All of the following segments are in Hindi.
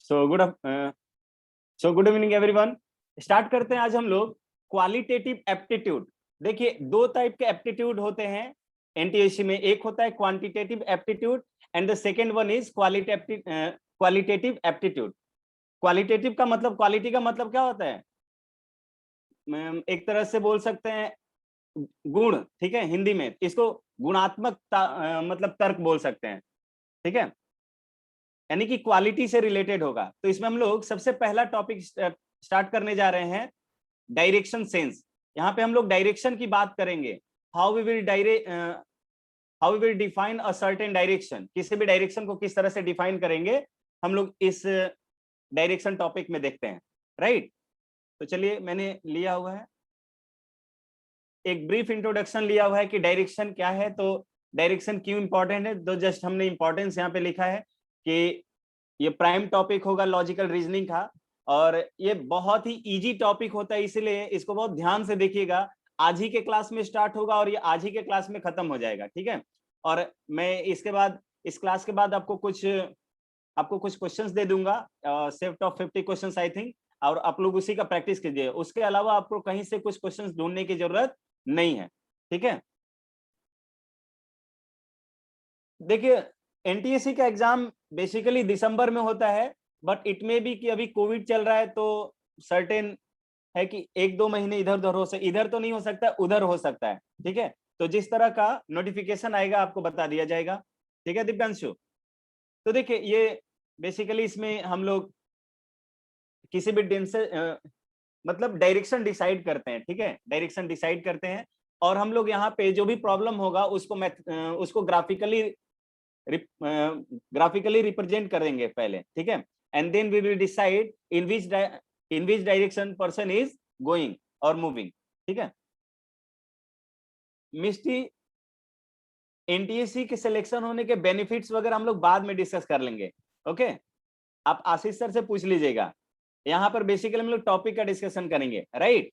So good evening everyone. Start करते हैं आज हम लोग क्वालिटेटिव एप्टीट्यूड। देखिए, दो टाइप के एप्टीट्यूड होते हैं एनटीएससी में। एक होता है quantitative aptitude and the second one is qualitative aptitude. Qualitative का मतलब, क्वालिटी का मतलब क्या होता है? एक तरह से बोल सकते हैं गुण, ठीक है। हिंदी में इसको गुणात्मक मतलब तर्क बोल सकते हैं, ठीक है, यानी कि क्वालिटी से रिलेटेड होगा। तो इसमें हम लोग सबसे पहला टॉपिक स्टार्ट करने जा रहे हैं, डायरेक्शन सेंस। यहाँ पे हम लोग डायरेक्शन की बात करेंगे। How we will define a certain direction. किसी भी डायरेक्शन को किस तरह से डिफाइन करेंगे हम लोग इस डायरेक्शन टॉपिक में देखते हैं, राइट। तो चलिए, मैंने लिया हुआ है एक ब्रीफ इंट्रोडक्शन लिया हुआ है कि डायरेक्शन क्या है, तो डायरेक्शन क्यों इंपॉर्टेंट है। तो जस्ट हमने इंपॉर्टेंस यहाँ पे लिखा है कि ये प्राइम टॉपिक होगा लॉजिकल रीजनिंग का, और ये बहुत ही इजी टॉपिक होता है, इसलिए इसको बहुत ध्यान से देखिएगा। आज ही के क्लास में स्टार्ट होगा और ये आज ही के क्लास में खत्म हो जाएगा, ठीक है। और मैं इसके बाद, इस क्लास के बाद आपको कुछ क्वेश्चंस दे दूंगा, set of 50 questions I think, और आप लोग उसी का प्रैक्टिस कीजिए। उसके अलावा आपको कहीं से कुछ क्वेश्चंस ढूंढने की जरूरत नहीं है, ठीक है। देखिए, एनटीएससी का एग्जाम बेसिकली दिसंबर में होता है, बट इट मे बी कि अभी कोविड चल रहा है, तो सर्टेन है कि एक दो महीने इधर उधर इधर तो नहीं हो सकता, उधर हो सकता है, ठीक है। तो जिस तरह का नोटिफिकेशन आएगा आपको बता दिया जाएगा, ठीक है दिव्यांशु। तो देखिए, ये बेसिकली इसमें हम लोग किसी भी दिन से मतलब डायरेक्शन डिसाइड करते हैं, ठीक है, डायरेक्शन डिसाइड करते हैं। और हम लोग यहाँ पे जो भी प्रॉब्लम होगा उसको ग्राफिकली रिप्रेजेंट करेंगे पहले, ठीक है। And then we will decide in which direction person is going और मूविंग, ठीक है। मिस्टी, एनटीएससी के सिलेक्शन होने के बेनिफिट्स वगैरह हम लोग बाद में डिस्कस कर लेंगे, ओके। आप आशीष सर से पूछ लीजिएगा, यहाँ पर बेसिकली हम लोग टॉपिक का डिस्कशन करेंगे, राइट।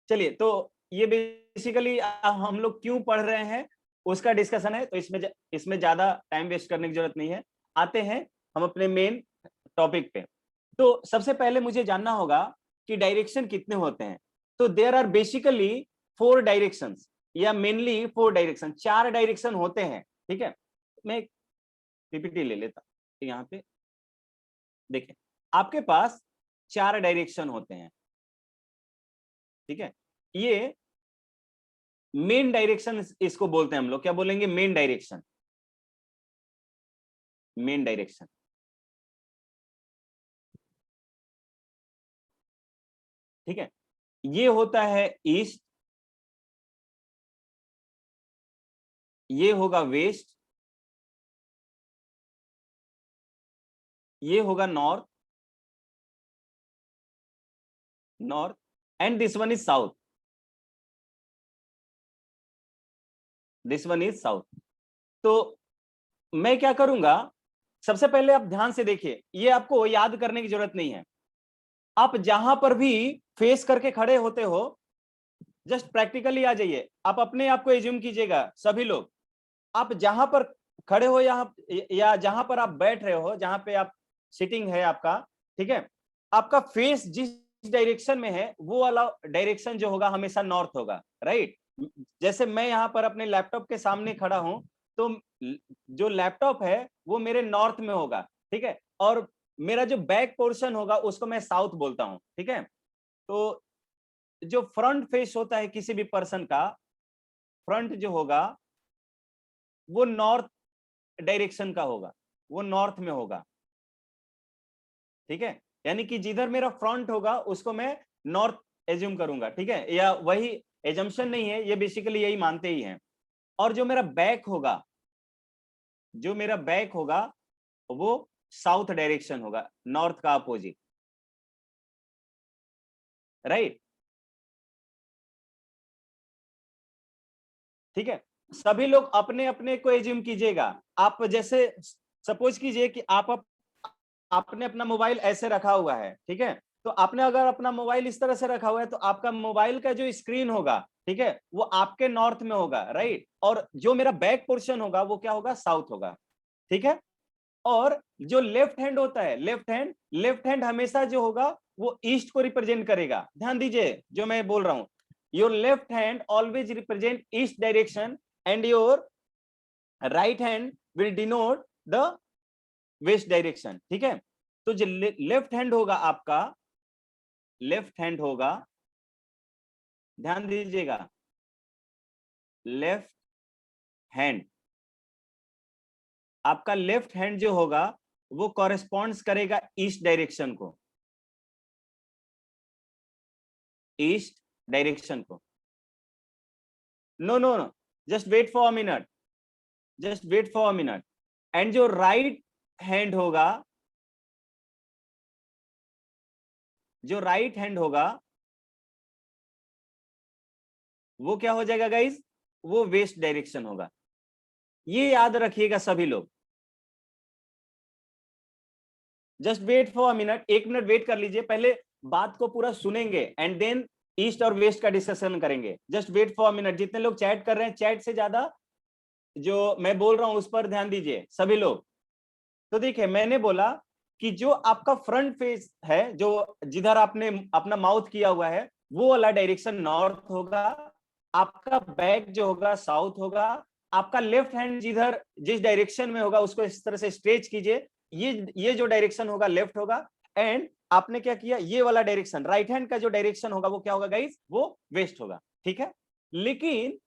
चलिए, तो ये बेसिकली हम लोग क्यों पढ़ रहे हैं उसका डिस्कशन है, तो इसमें ज्यादा टाइम वेस्ट करने की जरूरत नहीं है। आते हैं हम अपने मेन टॉपिक पे। तो सबसे पहले मुझे जानना होगा कि डायरेक्शन कितने होते हैं। तो देयर आर बेसिकली 4 डायरेक्शंस, या मेनली 4 डायरेक्शन, 4 डायरेक्शन होते हैं, ठीक है। मैं पीपीटी ले लेता हूं। यहाँ पे देखिए, आपके पास 4 डायरेक्शन होते हैं, ठीक है। ये मेन डायरेक्शन इसको बोलते हैं हम लोग, क्या बोलेंगे? मेन डायरेक्शन, मेन डायरेक्शन, ठीक है। ये होता है ईस्ट, ये होगा वेस्ट, ये होगा north, north, and this one is south, this one is south. तो मैं क्या करूंगा, सबसे पहले आप ध्यान से देखिए, ये आपको याद करने की जरूरत नहीं है। आप जहां पर भी फेस करके खड़े होते हो, जस्ट प्रैक्टिकली आ जाइए। आप अपने आप को एज्यूम कीजिएगा, सभी लोग, आप जहां पर खड़े हो या जहां पर आप बैठ रहे हो, जहां पे आप सिटिंग है आपका, ठीक है, आपका फेस जिस डायरेक्शन में है वो वाला डायरेक्शन जो होगा हमेशा नॉर्थ होगा, राइट। जैसे मैं यहाँ पर अपने लैपटॉप के सामने खड़ा हूं, तो जो लैपटॉप है वो मेरे नॉर्थ में होगा, ठीक है। और मेरा जो बैक पोर्शन होगा उसको मैं साउथ बोलता हूं, ठीक है। तो जो फ्रंट फेस होता है किसी भी पर्सन का, फ्रंट जो होगा वो नॉर्थ डायरेक्शन का होगा, वो नॉर्थ में होगा, ठीक है। यानी कि जिधर मेरा फ्रंट होगा उसको मैं नॉर्थ एज्यूम करूंगा, ठीक है। या वही एजम्पशन नहीं है, ये बेसिकली यही मानते ही हैं। और जो मेरा बैक होगा, जो मेरा बैक होगा वो साउथ डायरेक्शन होगा, नॉर्थ का अपोजिट, राइट, ठीक है। सभी लोग अपने अपने को एज्यूम कीजिएगा। आप जैसे सपोज कीजिए कि आपने अपना मोबाइल ऐसे रखा हुआ है, ठीक है। तो आपने अगर अपना मोबाइल इस तरह से रखा हुआ है, तो आपका मोबाइल का जो स्क्रीन होगा, ठीक है, वो आपके नॉर्थ में होगा, राइट। और जो मेरा बैक पोर्शन होगा वो क्या होगा? साउथ होगा, ठीक है। और जो लेफ्ट हैंड होता है, लेफ्ट हैंड हमेशा जो होगा वो ईस्ट को रिप्रेजेंट करेगा। ध्यान दीजिए जो मैं बोल रहा हूं, your left hand always represent east direction and your right hand will denote the west direction. ठीक है, तो जो लेफ्ट हैंड होगा आपका, लेफ्ट हैंड होगा, ध्यान दीजिएगा, लेफ्ट हैंड, आपका लेफ्ट हैंड जो होगा वो कॉरेस्पॉन्ड्स करेगा ईस्ट डायरेक्शन को, ईस्ट डायरेक्शन को। No no no, just wait for a minute, just wait for a minute. And जो राइट हैंड होगा, जो राइट हैंड होगा वो क्या हो जाएगा गाइस, वो वेस्ट डायरेक्शन होगा। ये याद रखिएगा सभी लोग। Just wait for a minute, 1 minute wait कर लीजिए, पहले बात को पूरा सुनेंगे एंड देन ईस्ट और वेस्ट का डिस्कशन करेंगे। Just wait for a minute. जितने लोग चैट कर रहे हैं, चैट से ज्यादा जो मैं बोल रहा हूं उस पर ध्यान दीजिए सभी लोग। तो देखिए मैंने बोला कि जो आपका फ्रंट फेस है, जो जिधर आपने अपना माउथ किया हुआ है, वो वाला डायरेक्शन नॉर्थ होगा। आपका बैक जो होगा साउथ होगा। आपका लेफ्ट हैंड जिधर जिस डायरेक्शन में होगा उसको इस तरह से स्ट्रेच कीजिए, ये जो डायरेक्शन होगा लेफ्ट होगा। एंड आपने क्या किया, ये वाला डायरेक्शन राइट हैंड का जो डायरेक्शन होगा वो क्या होगा गाइस, वो वेस्ट होगा। ठीक है, लेकिन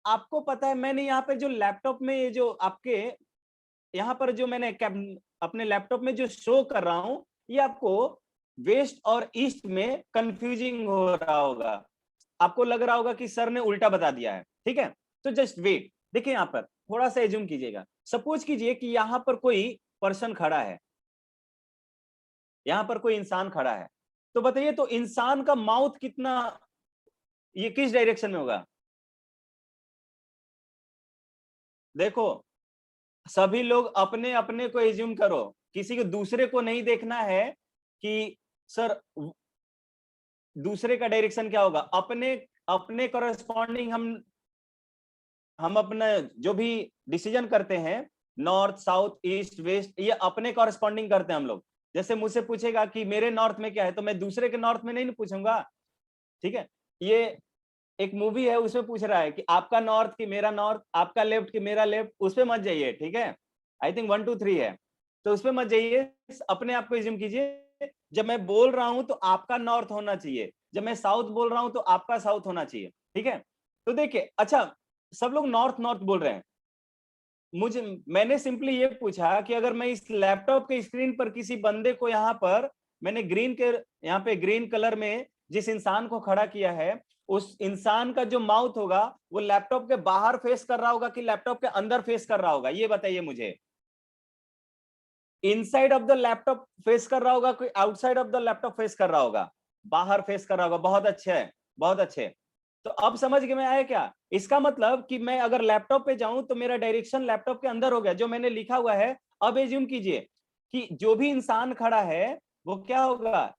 आपको पता है मैंने यहाँ पे जो लैपटॉप में ये जो आपके यहाँ पर जो मैंने अपने लैपटॉप में जो शो कर रहा हूं, ये आपको वेस्ट और ईस्ट में कंफ्यूजिंग हो रहा होगा। आपको लग रहा होगा कि सर ने उल्टा बता दिया है। ठीक है, तो जस्ट वेट। देखिए यहाँ पर थोड़ा सा एज्यूम कीजिएगा, सपोज कीजिए कि यहाँ पर कोई पर्सन खड़ा है, यहाँ पर कोई इंसान खड़ा है, तो बताइए तो इंसान का माउथ कितना, ये किस डायरेक्शन में होगा। देखो सभी लोग अपने अपने को एज्यूम करो, किसी को दूसरे को नहीं देखना है कि सर दूसरे का डायरेक्शन क्या होगा। अपने अपने करस्पॉन्डिंग हम अपना जो भी डिसीजन करते हैं, नॉर्थ साउथ ईस्ट वेस्ट, ये अपने कॉरेस्पॉन्डिंग करते हैं हम लोग। जैसे मुझसे पूछेगा कि मेरे नॉर्थ में क्या है, तो मैं दूसरे के नॉर्थ में नहीं पूछूंगा। ठीक है, ये एक मूवी है उसमें पूछ रहा है कि आपका नॉर्थ की मेरा नॉर्थ, आपका लेफ्ट की मेरा लेफ्ट, उस पर मत जाइए। ठीक है, आई थिंक 1 2 3 है, तो उस पर मत जाइए। अपने आप को एज्यूम कीजिए, जब मैं बोल रहा हूं तो आपका नॉर्थ होना चाहिए, जब मैं साउथ बोल रहा हूं तो आपका साउथ होना चाहिए। ठीक है, तो देखिए अच्छा सब लोग नॉर्थ नॉर्थ बोल रहे हैं, मुझे मैंने सिंपली ये पूछा कि अगर मैं इस लैपटॉप के स्क्रीन पर किसी बंदे को यहाँ पर मैंने ग्रीन के यहाँ पे ग्रीन कलर में जिस इंसान को खड़ा किया है, उस इंसान का जो माउथ होगा वो लैपटॉप के बाहर फेस कर रहा होगा कि लैपटॉप के अंदर फेस कर रहा होगा, ये बताइए मुझे। Inside of the laptop face कर रहा होगा, कोई outside of the laptop face कर रहा होगा, बाहर फेस कर रहा होगा। बहुत अच्छे है, बहुत अच्छे। तो अब समझ में आया क्या, इसका मतलब कि मैं अगर लैपटॉप पे जाऊं तो मेरा डायरेक्शन लैपटॉप के अंदर हो गया जो मैंने लिखा हुआ है। अब एज्यूम कीजिए कि जो भी इंसान खड़ा है वो क्या होगा,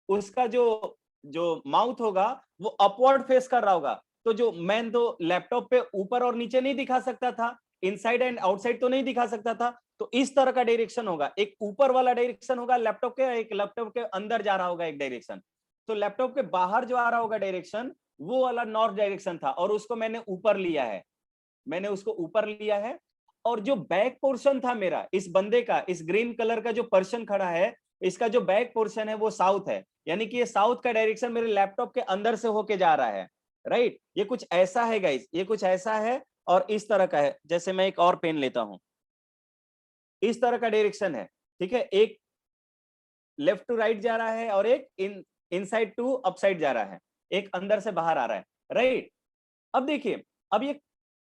उसका जो जो माउथ होगा वो अपवर्ड फेस कर रहा होगा। तो जो मैं तो लैपटॉप पे ऊपर और नीचे नहीं दिखा सकता था, इनसाइड एंड आउटसाइड तो नहीं दिखा सकता था, तो इस तरह का डायरेक्शन होगा। एक ऊपर वाला डायरेक्शन होगा लैपटॉप के, एक लैपटॉप के अंदर जा रहा होगा एक डायरेक्शन। तो लैपटॉप के बाहर जो आ रहा होगा डायरेक्शन वो वाला नॉर्थ डायरेक्शन था, और उसको मैंने ऊपर लिया है, मैंने उसको ऊपर लिया है। और जो बैक पोर्शन था मेरा इस बंदे का, इस ग्रीन कलर का जो पर्सन खड़ा है, इसका जो बैक पोर्शन है वो साउथ है, यानी कि ये साउथ का डायरेक्शन मेरे लैपटॉप के अंदर से होके जा रहा है। राइट, ये कुछ ऐसा है गाइस, ये कुछ ऐसा है और इस तरह का है। जैसे मैं एक और पेन लेता हूं, इस तरह का डायरेक्शन है। ठीक है, एक लेफ्ट टू राइट जा रहा है और एक इनसाइड टू अपसाइड जा रहा है, एक अंदर से बाहर आ रहा है। राइट, अब देखिए, अब ये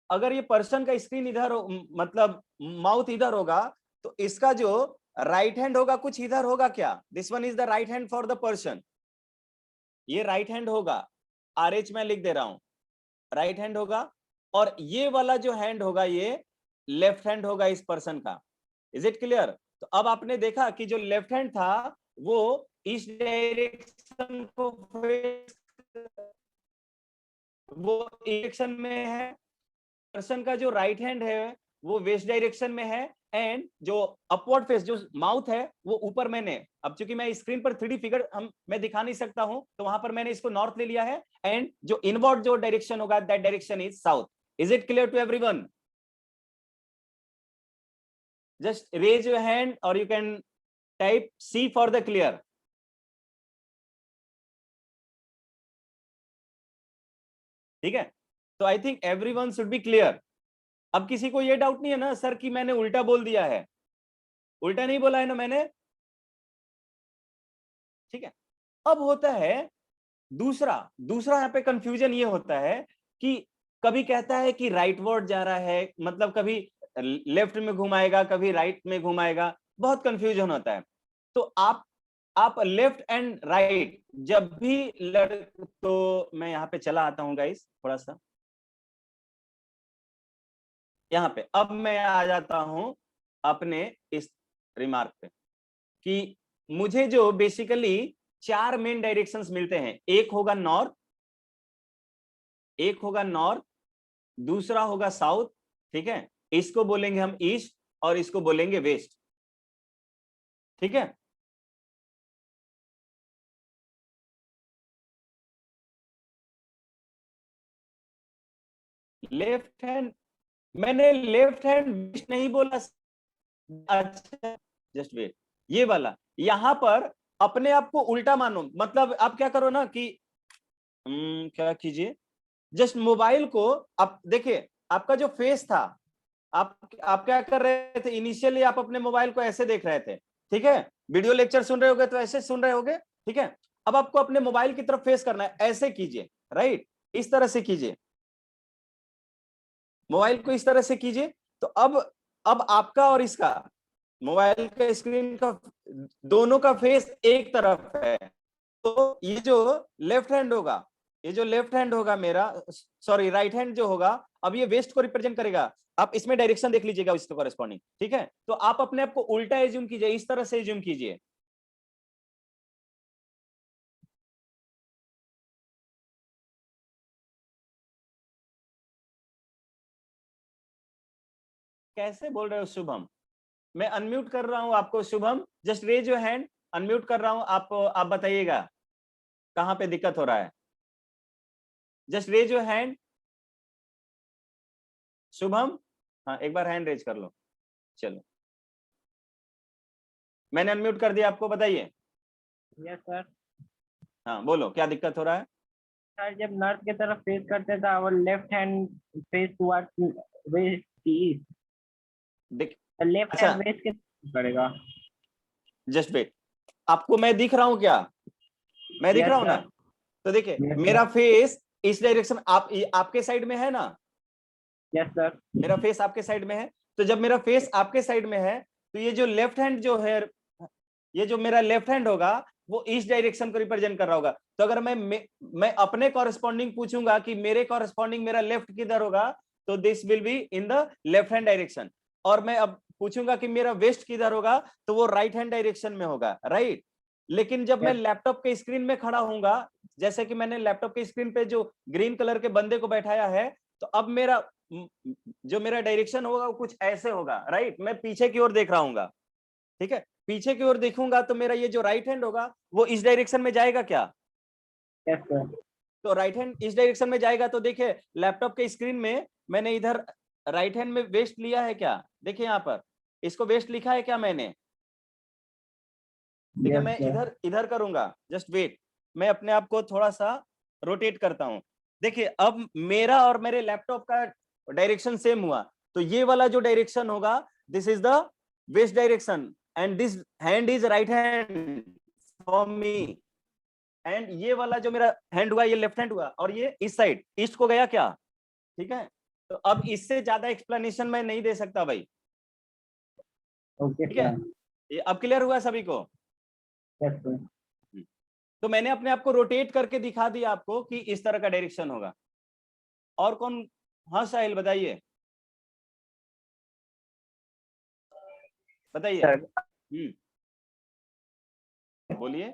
अगर ये पर्सन का स्क्रीन इधर मतलब माउथ इधर होगा, तो इसका जो राइट हैंड होगा कुछ इधर होगा क्या, this one is the right hand for the person, ये राइट हैंड होगा। RH में लिख दे रहा हूं, राइट हैंड होगा। और ये वाला जो हैंड होगा ये लेफ्ट हैंड होगा इस पर्सन का। Is it clear. तो अब आपने देखा कि जो लेफ्ट हैंड था वो इस डायरेक्शन को वो डायरेक्शन में है, पर्सन का जो राइट हैंड है वो वेस्ट डायरेक्शन में है, एंड जो अपवर्ड फेस जो माउथ है वो ऊपर, मैंने अब चूंकि मैं स्क्रीन पर 3D फिगर मैं दिखा नहीं सकता हूं, तो वहां पर मैंने इसको नॉर्थ ले लिया है, एंड जो इनवर्ड जो डायरेक्शन होगा that direction is south. Is it clear to everyone? Just raise your hand और you can type C for the clear. ठीक है, तो I think everyone should be clear. अब किसी को ये डाउट नहीं है ना सर कि मैंने उल्टा बोल दिया है? उल्टा नहीं बोला है ना मैंने? ठीक है। अब होता है दूसरा दूसरा यहाँ पे कंफ्यूजन ये होता है कि कभी कहता है कि राइट वर्ड जा रहा है, मतलब कभी लेफ्ट में घुमाएगा, कभी राइट में घुमाएगा, बहुत कंफ्यूजन होता है। तो आप लेफ्ट एंड राइट जब भी तो मैं यहाँ पे चला आता हूँ गाइस थोड़ा सा, यहाँ पे अब मैं आ जाता हूं अपने इस रिमार्क पे कि मुझे जो बेसिकली 4 मेन डायरेक्शंस मिलते हैं। एक होगा नॉर्थ, एक होगा नॉर्थ, दूसरा होगा साउथ, ठीक है, इसको बोलेंगे हम ईस्ट और इसको बोलेंगे वेस्ट। ठीक है, लेफ्ट हैंड, मैंने लेफ्ट हैंड वेस्ट नहीं बोला। अच्छा जस्ट वेट, ये वाला यहां पर अपने आप को उल्टा मानो, मतलब आप क्या करो ना कि क्या कीजिए, जस्ट मोबाइल को आप देखिए, आपका जो फेस था, आप क्या कर रहे थे इनिशियली, आप अपने मोबाइल को ऐसे देख रहे थे, ठीक है, वीडियो लेक्चर सुन रहे होगे तो ऐसे सुन रहे होगे, ठीक है। अब आपको अपने मोबाइल की तरफ फेस करना है, ऐसे कीजिए, राइट, इस तरह से कीजिए, मोबाइल को इस तरह से कीजिए। तो अब आपका और इसका मोबाइल का स्क्रीन का दोनों का फेस एक तरफ है। तो ये जो लेफ्ट हैंड होगा, ये जो लेफ्ट हैंड होगा मेरा, सॉरी राइट हैंड जो होगा, अब ये वेस्ट को रिप्रेजेंट करेगा। आप इसमें डायरेक्शन देख लीजिएगा इसके कॉरेस्पॉन्डिंग, ठीक है। तो आप अपने आप को उल्टा एज्यूम कीजिए, इस तरह से एज्यूम कीजिए। कैसे बोल रहे हो शुभम? मैं अनम्यूट कर रहा हूं आपको Shubham, just raise your hand, unmute कर रहा हूं, आप बताइएगा कहां पे दिक्कत हो रहा है, just raise your hand Shubham. हाँ एक बार हैंड रेज कर लो, चलो मैंने अनम्यूट कर दिया आपको, बताइए। Yes sir. हाँ बोलो क्या दिक्कत हो रहा है? सर जब नॉर्थ की तरफ फेस करते थे और left hand face towards west east, देख, तो लेफ्ट अच्छा हैंड वेस्ट के पड़ेगा। जस्ट वेट, आपको मैं दिख रहा हूं क्या? मैं दिख यस रहा हूं ना? सर। तो देखिए यस मेरा सर। फेस इस डायरेक्शन, आपके साइड में है ना? Yes sir. मेरा फेस आपके साइड में है, तो जब मेरा फेस आपके साइड में है, तो ये जो लेफ्ट हैंड जो है, ये जो मेरा लेफ्ट हैंड होगा वो इस डायरेक्शन को रिप्रेजेंट कर रहा होगा। तो अगर मैं अपने कॉरेस्पॉन्डिंग पूछूंगा कि मेरे कॉरेस्पॉन्डिंग मेरा लेफ्ट किधर होगा, तो this will be in the left hand direction. और मैं अब पूछूंगा कि मेरा वेस्ट किधर होगा, तो वो राइट हैंड डायरेक्शन में होगा, राइट। लेकिन जब मैं यस लैपटॉप के स्क्रीन में खड़ा होऊंगा, जैसे कि मैंने लैपटॉप के स्क्रीन पे जो ग्रीन कलर के बंदे को बैठाया है, तो अब मेरा जो मेरा डायरेक्शन होगा वो कुछ ऐसे होगा, राइट। मैं पीछे की ओर देख रहा हूँ, ठीक है, पीछे की ओर देखूंगा तो मेरा ये जो राइट हैंड होगा वो इस डायरेक्शन में जाएगा क्या? Yes sir. तो राइट हैंड इस डायरेक्शन में जाएगा। तो देखिए लैपटॉप के स्क्रीन में मैंने इधर राइट हैंड में वेस्ट लिया है क्या? देखिए यहाँ पर इसको वेस्ट लिखा है क्या मैंने? देखिए यस मैं सर। इधर इधर करूंगा, जस्ट वेट, मैं अपने आप को थोड़ा सा रोटेट करता हूं। देखिए अब मेरा और मेरे लैपटॉप का डायरेक्शन सेम हुआ, तो ये वाला जो डायरेक्शन होगा this is the west direction, and this hand is right hand for me, and ये वाला जो मेरा हैंड हुआ ये लेफ्ट हैंड हुआ, और ये इस साइड ईस्ट को गया क्या? ठीक है, तो अब इससे ज्यादा एक्सप्लेनेशन मैं नहीं दे सकता भाई। ओके ठीक है, सर। ये अब क्लियर हुआ सभी को? Yes sir. तो मैंने अपने आप को रोटेट करके दिखा दिया आपको कि इस तरह का डायरेक्शन होगा। और कौन? हाँ साहिल बताइए, बताइए। सर बोलिए।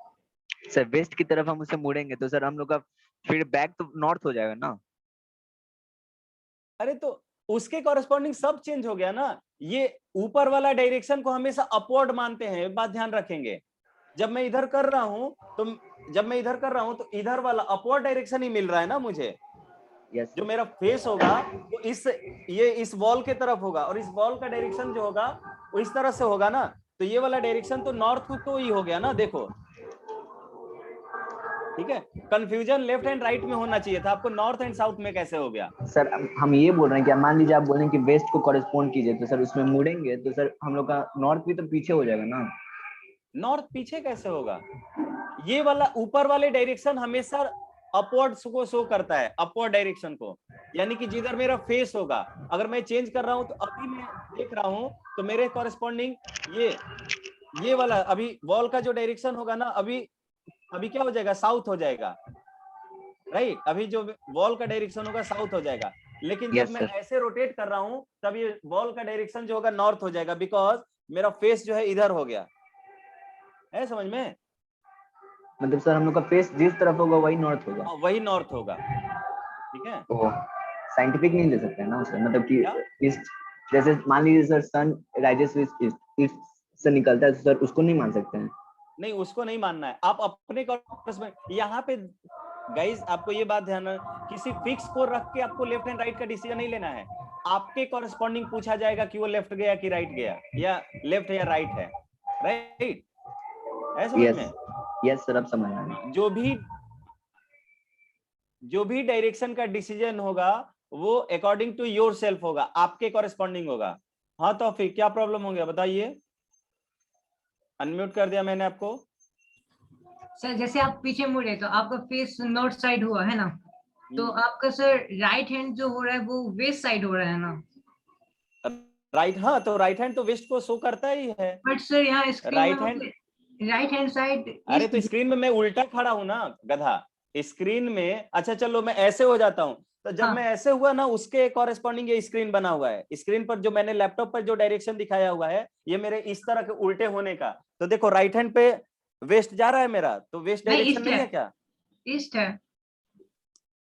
सर वेस्ट की तरफ हम उसे मुड़ेंगे तो सर हम लोग का फिर बैक तो नॉर्थ हो जाएगा ना? अरे तो उसके कॉरेस्पॉन्डिंग सब चेंज हो गया ना। ये ऊपर वाला डायरेक्शन को हमेशा अपवर्ड मानते हैं, बात ध्यान रखेंगे। जब मैं इधर कर रहा हूं तो इधर वाला अपवर्ड डायरेक्शन ही मिल रहा है ना मुझे। यस जो मेरा फेस होगा वो इस वॉल के तरफ होगा, और इस वॉल का डायरेक्शन जो होगा वो इस तरह से होगा ना। तो ये वाला डायरेक्शन तो नॉर्थ को ही हो गया ना, देखो। ठीक है, कंफ्यूजन लेफ्ट एंड राइट में होना चाहिए था, आपको नॉर्थ एंड साउथ में कैसे हो गया? सर, हम ये बोल रहे हैं कि मान लीजिए आप बोल रहे हैं कि वेस्ट को कॉरेस्पॉन्ड कीजिए, तो सर उसमें मुड़ेंगे तो सर हम लोग का नॉर्थ भी तो पीछे हो जाएगा ना। नॉर्थ पीछे कैसे होगा? ये वाला ऊपर वाले डायरेक्शन हमेशा अपवर्ड को शो करता है, अपवर्ड डायरेक्शन को। यानी कि जिधर मेरा फेस होगा, अगर मैं चेंज कर रहा हूं तो अभी मैं देख रहा हूं तो मेरे कॉरेस्पॉन्डिंग ये वाला अभी वॉल का जो डायरेक्शन होगा ना, अभी क्या हो जाएगा? साउथ हो जाएगा, राइट। अभी जो वॉल का डायरेक्शन होगा साउथ हो जाएगा। लेकिन जब यस मैं सर। ऐसे रोटेट कर रहा हूं तब ये वॉल का डायरेक्शन जो होगा नॉर्थ हो जाएगा, बिकॉज मेरा फेस जो है इधर हो गया है, समझ में? मतलब सर हम लोग का फेस जिस तरफ होगा वही नॉर्थ होगा। वही नॉर्थ होगा, ठीक है। ओह, साइंटिफिक नहीं ले सकते हैं ना सर, मतलब कि क्या? ईस्ट, जैसे मान लीजिए sir sun rises east, east से निकलता है तो सर उसको नहीं मान सकते हैं? नहीं, उसको नहीं मानना है, आप अपने यहाँ पे गाइज आपको ये बात ध्यान रखना, किसी फिक्स को रख के आपको लेफ्ट एंड राइट का डिसीजन नहीं लेना है। आपके कॉरेस्पॉन्डिंग पूछा जाएगा कि वो लेफ्ट गया कि राइट गया, या लेफ्ट या राइट है, राइट है, समझ में? यस यस सर, अब समझ में आया। जो भी डायरेक्शन का डिसीजन होगा वो अकॉर्डिंग टू योर सेल्फ होगा, आपके कॉरेस्पॉन्डिंग होगा। हाँ तो फिर क्या प्रॉब्लम हो गया बताइए? अनम्यूट कर दिया मैंने आपको। सर जैसे आप पीछे मुड़े तो आपका फेस नॉर्थ साइड हुआ है ना, तो आपका सर राइट हैंड जो हो रहा है वो वेस्ट साइड हो रहा है ना? राइट, हाँ तो राइट हैंड तो वेस्ट को शो करता ही है। बट सर यहाँ स्क्रीन राइट में हैंड, राइट हैंड साइड अरे तो स्क्रीन में मैं उल्टा खड़ा हूं ना गधा, स्क्रीन में। अच्छा चलो मैं ऐसे हो जाता हूं, तो जब मैं ऐसे हुआ ना उसके कॉरेस्पॉन्डिंग ये स्क्रीन बना हुआ है। स्क्रीन पर जो मैंने लैपटॉप पर जो डायरेक्शन दिखाया हुआ है ये मेरे इस तरह के उल्टे होने का। तो देखो राइट हैंड पे वेस्ट जा रहा है मेरा, तो वेस्ट डायरेक्शन नहीं है क्या? ईस्ट है।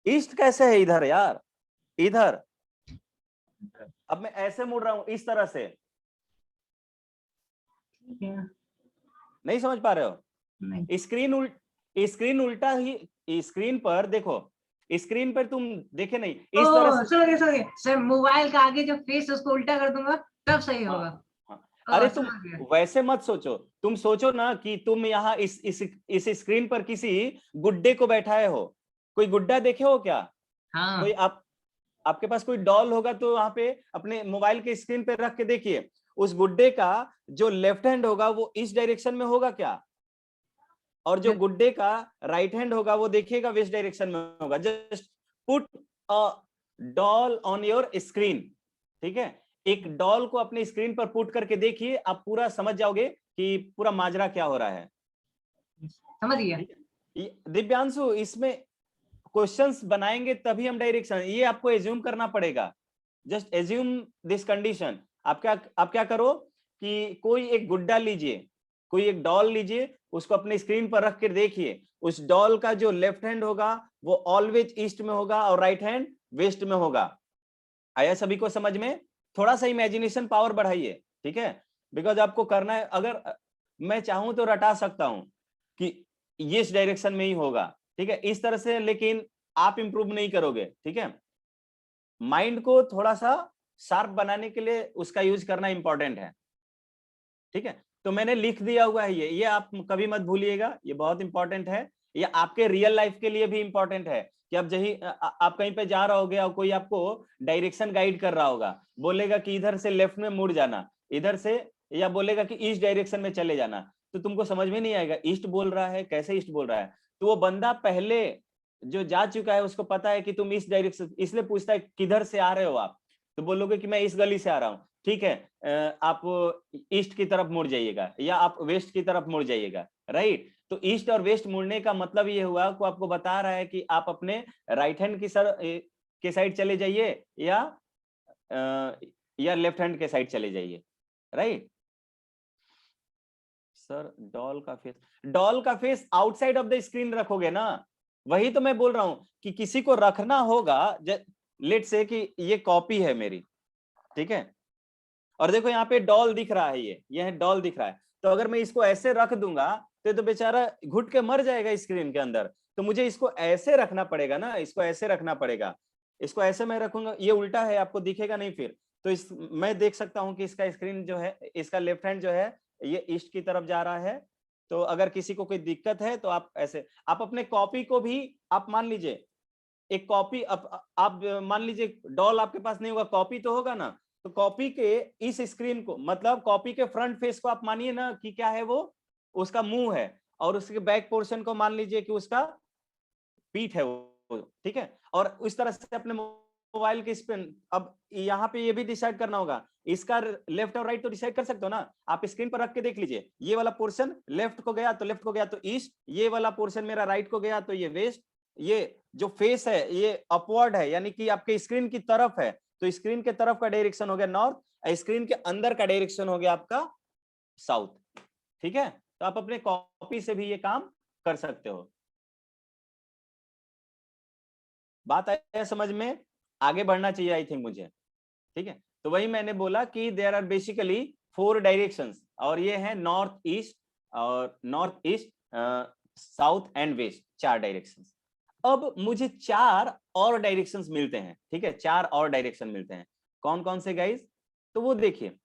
ईस्ट कैसे है इधर यार? इधर अब मैं ऐसे मुड़ रहा हूं इस तरह से, नहीं समझ पा रहे हो? स्क्रीन उल्टा ही, स्क्रीन पर देखो, स्क्रीन पर तुम देखे नहीं इस तरह से। सॉरी सर, मोबाइल का आगे जब फेस उसको उल्टा कर दूंगा तब सही होगा। हाँ। अरे तुम वैसे मत सोचो, तुम सोचो ना कि तुम यहाँ इस स्क्रीन पर किसी गुड्डे को बैठाए हो। कोई गुड्डा देखे हो क्या? हाँ। कोई आपके पास कोई डॉल होगा तो वहां पे अपने मोबाइल के स्क्रीन पे रख के देखिए, उस गुड्डे का जो लेफ्ट हैंड होगा वो इस डायरेक्शन में होगा क्या? और जो गुड्डे का राइट हैंड होगा वो देखिएगा वेस्ट डायरेक्शन में होगा। Just put a doll on your screen, ठीक है? एक डॉल को अपने स्क्रीन पर पुट करके देखिए, आप पूरा समझ जाओगे कि पूरा माजरा क्या हो रहा है। समझ गया। दिव्यांशु, इसमें क्वेश्चंस बनाएंगे तभी हम डायरेक्शन, ये आपको एज्यूम करना पड़ेगा। Just assume this condition. आप क्या करो कि कोई एक गुड्डा लीजिए, कोई एक डॉल लीजिए, उसको अपने स्क्रीन पर रख कर देखिए। उस डॉल का जो लेफ्ट हैंड होगा वो ऑलवेज ईस्ट में होगा और राइट हैंड वेस्ट में होगा। आया सभी को समझ में? थोड़ा सा इमेजिनेशन पावर बढ़ाइए, ठीक है? बिकॉज आपको करना है, अगर मैं चाहूं तो रटा सकता हूं कि ये इस डायरेक्शन में ही होगा, ठीक है, इस तरह से, लेकिन आप इंप्रूव नहीं करोगे, ठीक है? माइंड को थोड़ा सा शार्प बनाने के लिए उसका यूज करना इंपॉर्टेंट है, ठीक है? तो मैंने लिख दिया हुआ है ये आप कभी मत भूलिएगा, ये बहुत इंपॉर्टेंट है। ये आपके रियल लाइफ के लिए भी इंपॉर्टेंट है कि अब आप कहीं पे जा रहे होगे और कोई आपको डायरेक्शन गाइड कर रहा होगा, बोलेगा कि इधर से लेफ्ट में मुड़ जाना, इधर से, या बोलेगा कि ईस्ट डायरेक्शन में चले जाना, तो तुमको समझ में नहीं आएगा ईस्ट बोल रहा है, कैसे ईस्ट बोल रहा है। तो वो बंदा पहले जो जा चुका है उसको पता है कि तुम इस डायरेक्शन, इसलिए पूछता है किधर से आ रहे हो आप, तो बोलोगे कि मैं इस गली से आ रहा हूँ, ठीक है, आप ईस्ट की तरफ मुड़ जाइएगा या आप वेस्ट की तरफ मुड़ जाइएगा, राइट? तो ईस्ट और वेस्ट मुड़ने का मतलब ये हुआ कि आपको बता रहा है कि आप अपने राइट हैंड की के साइड चले जाइए या लेफ्ट हैंड के साइड चले जाइए, राइट? सर डॉल का face outside of the screen रखोगे ना, वही तो मैं बोल रहा हूं कि किसी को रखना होगा। लेट से कि ये कॉपी है मेरी, ठीक है, और देखो यहाँ पे डॉल दिख रहा है, ये डॉल दिख रहा है, तो अगर मैं इसको ऐसे रख दूंगा तो बेचारा घुट के मर जाएगा स्क्रीन के अंदर। तो मुझे इसको ऐसे रखना पड़ेगा ना, इसको ऐसे रखना पड़ेगा, इसको ऐसे मैं रखूंगा, ये उल्टा है, आपको दिखेगा नहीं फिर। तो इस मैं देख सकता हूं कि इसका स्क्रीन जो है, इसका लेफ्ट हैंड जो है ये ईस्ट की तरफ जा रहा है। तो अगर किसी को कोई दिक्कत है तो आप ऐसे, आप अपने कॉपी को भी, आप मान लीजिए एक कॉपी, आप मान लीजिए डॉल आपके पास नहीं होगा, कॉपी तो होगा ना, तो कॉपी के इस स्क्रीन को, मतलब कॉपी के फ्रंट फेस को आप मानिए ना कि क्या है, वो उसका मुंह है, और उसके बैक पोर्शन को मान लीजिए कि उसका पीठ है वो, ठीक है। और उस तरह से अपने मोबाइल के स्क्रीन, अब यहाँ पे ये भी डिसाइड करना होगा, इसका लेफ्ट और राइट तो डिसाइड कर सकते हो ना, आप स्क्रीन पर रख के देख लीजिए, ये वाला पोर्शन लेफ्ट को गया तो लेफ्ट को गया तो ईस्ट, ये वाला पोर्शन मेरा राइट को गया तो ये वेस्ट, ये जो फेस है ये अपवर्ड है, यानी कि आपके स्क्रीन की तरफ है, तो स्क्रीन के तरफ का डायरेक्शन हो गया नॉर्थ, स्क्रीन के अंदर का डायरेक्शन हो गया आपका साउथ, ठीक है। तो आप अपने कॉपी से भी ये काम कर सकते हो। बात आया समझ में? आगे बढ़ना चाहिए आई थिंक मुझे, ठीक है। तो वही मैंने बोला कि देयर आर बेसिकली 4 डायरेक्शंस, और ये है नॉर्थ ईस्ट और north east, south and west, 4 directions. अब मुझे 4 और डायरेक्शंस मिलते हैं, ठीक है, 4 और डायरेक्शन मिलते हैं। कौन कौन से गाइस? तो वो देखिए,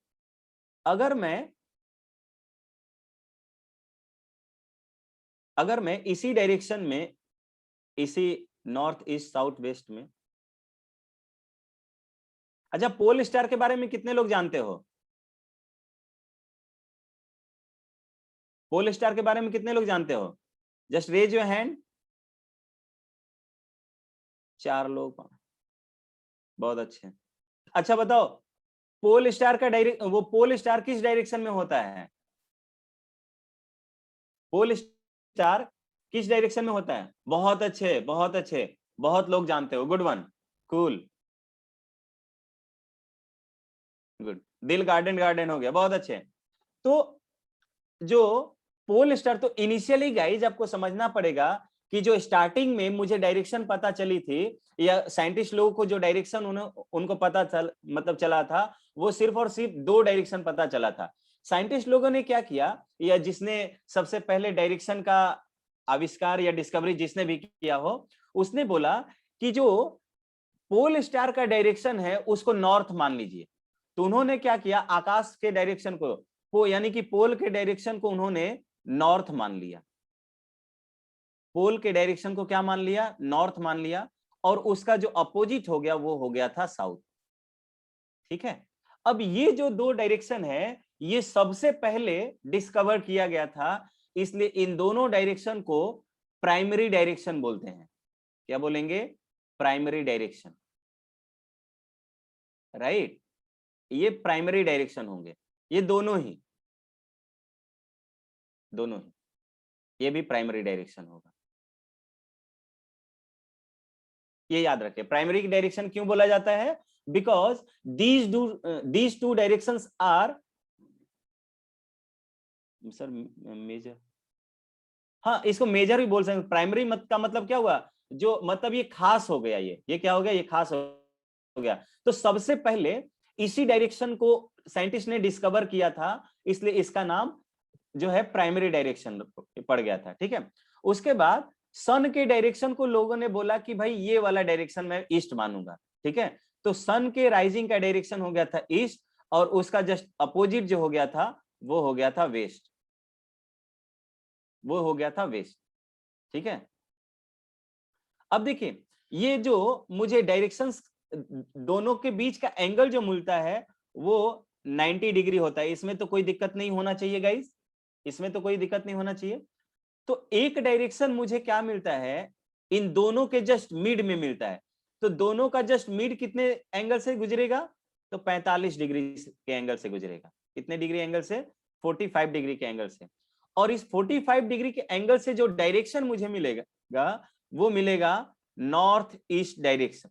अगर मैं इसी डायरेक्शन में, इसी नॉर्थ ईस्ट साउथ वेस्ट में, अच्छा पोल स्टार के बारे में कितने लोग जानते हो? पोल स्टार के बारे में कितने लोग जानते हो? Just raise your hand. 4 लोग, बहुत अच्छे। अच्छा बताओ, पोल स्टार का वो पोल स्टार किस डायरेक्शन में होता है? पोल स्टार किस डायरेक्शन में होता है? बहुत अच्छे, बहुत अच्छे, बहुत लोग जानते हो, गुड वन, कूल, गुड। दिल गार्डन गार्डन हो गया, बहुत अच्छे। तो जो पोल स्टार, तो इनिशियली गाइज आपको समझना पड़ेगा कि जो स्टार्टिंग में मुझे डायरेक्शन पता चली थी, या साइंटिस्ट लोगों को जो डायरेक्शन उनको पता चला था, वो सिर्फ और सिर्फ 2 डायरेक्शन पता चला था। साइंटिस्ट लोगों ने क्या किया, या जिसने सबसे पहले डायरेक्शन का आविष्कार या डिस्कवरी जिसने भी किया हो, उसने बोला कि जो पोल स्टार का डायरेक्शन है उसको नॉर्थ मान लीजिए। तो उन्होंने क्या किया, आकाश के डायरेक्शन को यानी कि पोल के डायरेक्शन को उन्होंने नॉर्थ मान लिया। पोल के डायरेक्शन को क्या मान लिया? नॉर्थ मान लिया, और उसका जो अपोजिट हो गया वो हो गया था साउथ, ठीक है। अब ये जो 2 डायरेक्शन है, ये सबसे पहले डिस्कवर किया गया था, इसलिए इन दोनों डायरेक्शन को प्राइमरी डायरेक्शन बोलते हैं। क्या बोलेंगे? Primary direction, right. ये प्राइमरी डायरेक्शन होंगे, ये दोनों ही, ये भी प्राइमरी डायरेक्शन होगा। ये याद रखें, प्राइमरी डायरेक्शन क्यों बोला जाता है? Because these two directions are, sir major, हाँ इसको मेजर भी बोल सकते हैं। प्राइमरी का मतलब क्या हुआ, जो मतलब ये खास हो गया, ये क्या हो गया, ये खास हो गया। तो सबसे पहले इसी डायरेक्शन को साइंटिस्ट ने डिस्कवर किया था, इसलिए इसका नाम जो है प्राइमरी डायरेक्शन पड़ गया था, ठीक है। उसके बाद सन के डायरेक्शन को लोगों ने बोला कि भाई ये वाला डायरेक्शन मैं ईस्ट मानूंगा, ठीक है। तो सन के राइजिंग का डायरेक्शन हो गया था ईस्ट, और उसका जस्ट अपोजिट जो हो गया था वो हो गया था वेस्ट, वो हो गया था वेस्ट, ठीक है। अब देखिए, ये जो मुझे डायरेक्शंस दोनों के बीच का एंगल जो मिलता है वो 90 डिग्री होता है, इसमें तो कोई दिक्कत नहीं होना चाहिए गाइस, इसमें तो कोई दिक्कत नहीं होना चाहिए। तो एक डायरेक्शन मुझे क्या मिलता है, इन दोनों के जस्ट मिड में मिलता है। तो दोनों का जस्ट मिड कितने एंगल से गुजरेगा? तो 45 डिग्री के एंगल से गुजरेगा। कितने डिग्री एंगल से? 45 डिग्री के एंगल से। और इस 45 डिग्री के एंगल से जो डायरेक्शन मुझे मिलेगा वो मिलेगा north east direction,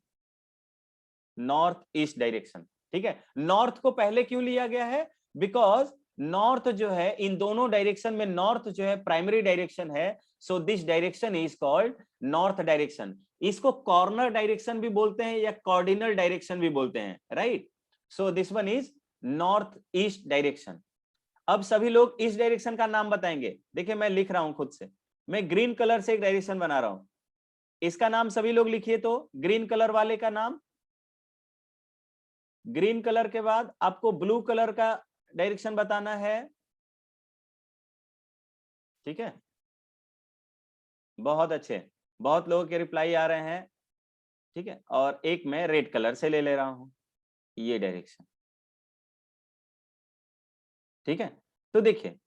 north east direction, ठीक है। नॉर्थ को पहले क्यों लिया गया है? बिकॉज नॉर्थ जो है इन दोनों डायरेक्शन में नॉर्थ जो है प्राइमरी डायरेक्शन है, so this direction is called north direction. इसको कॉर्नर डायरेक्शन भी बोलते हैं या कार्डिनल डायरेक्शन भी बोलते हैं, right. So this one is north east direction. अब सभी लोग इस डायरेक्शन का नाम बताएंगे। देखिए मैं लिख रहा हूं खुद से, मैं ग्रीन कलर से एक डायरेक्शन बना रहा हूं, इसका नाम सभी लोग लिखिए। तो ग्रीन कलर वाले का नाम, ग्रीन कलर के बाद आपको ब्लू कलर का डायरेक्शन बताना है, ठीक है। बहुत अच्छे, बहुत लोगों के रिप्लाई आ रहे हैं, ठीक है। और एक मैं रेड कलर से ले रहा हूं, ये डायरेक्शन, ठीक है। तो देखिए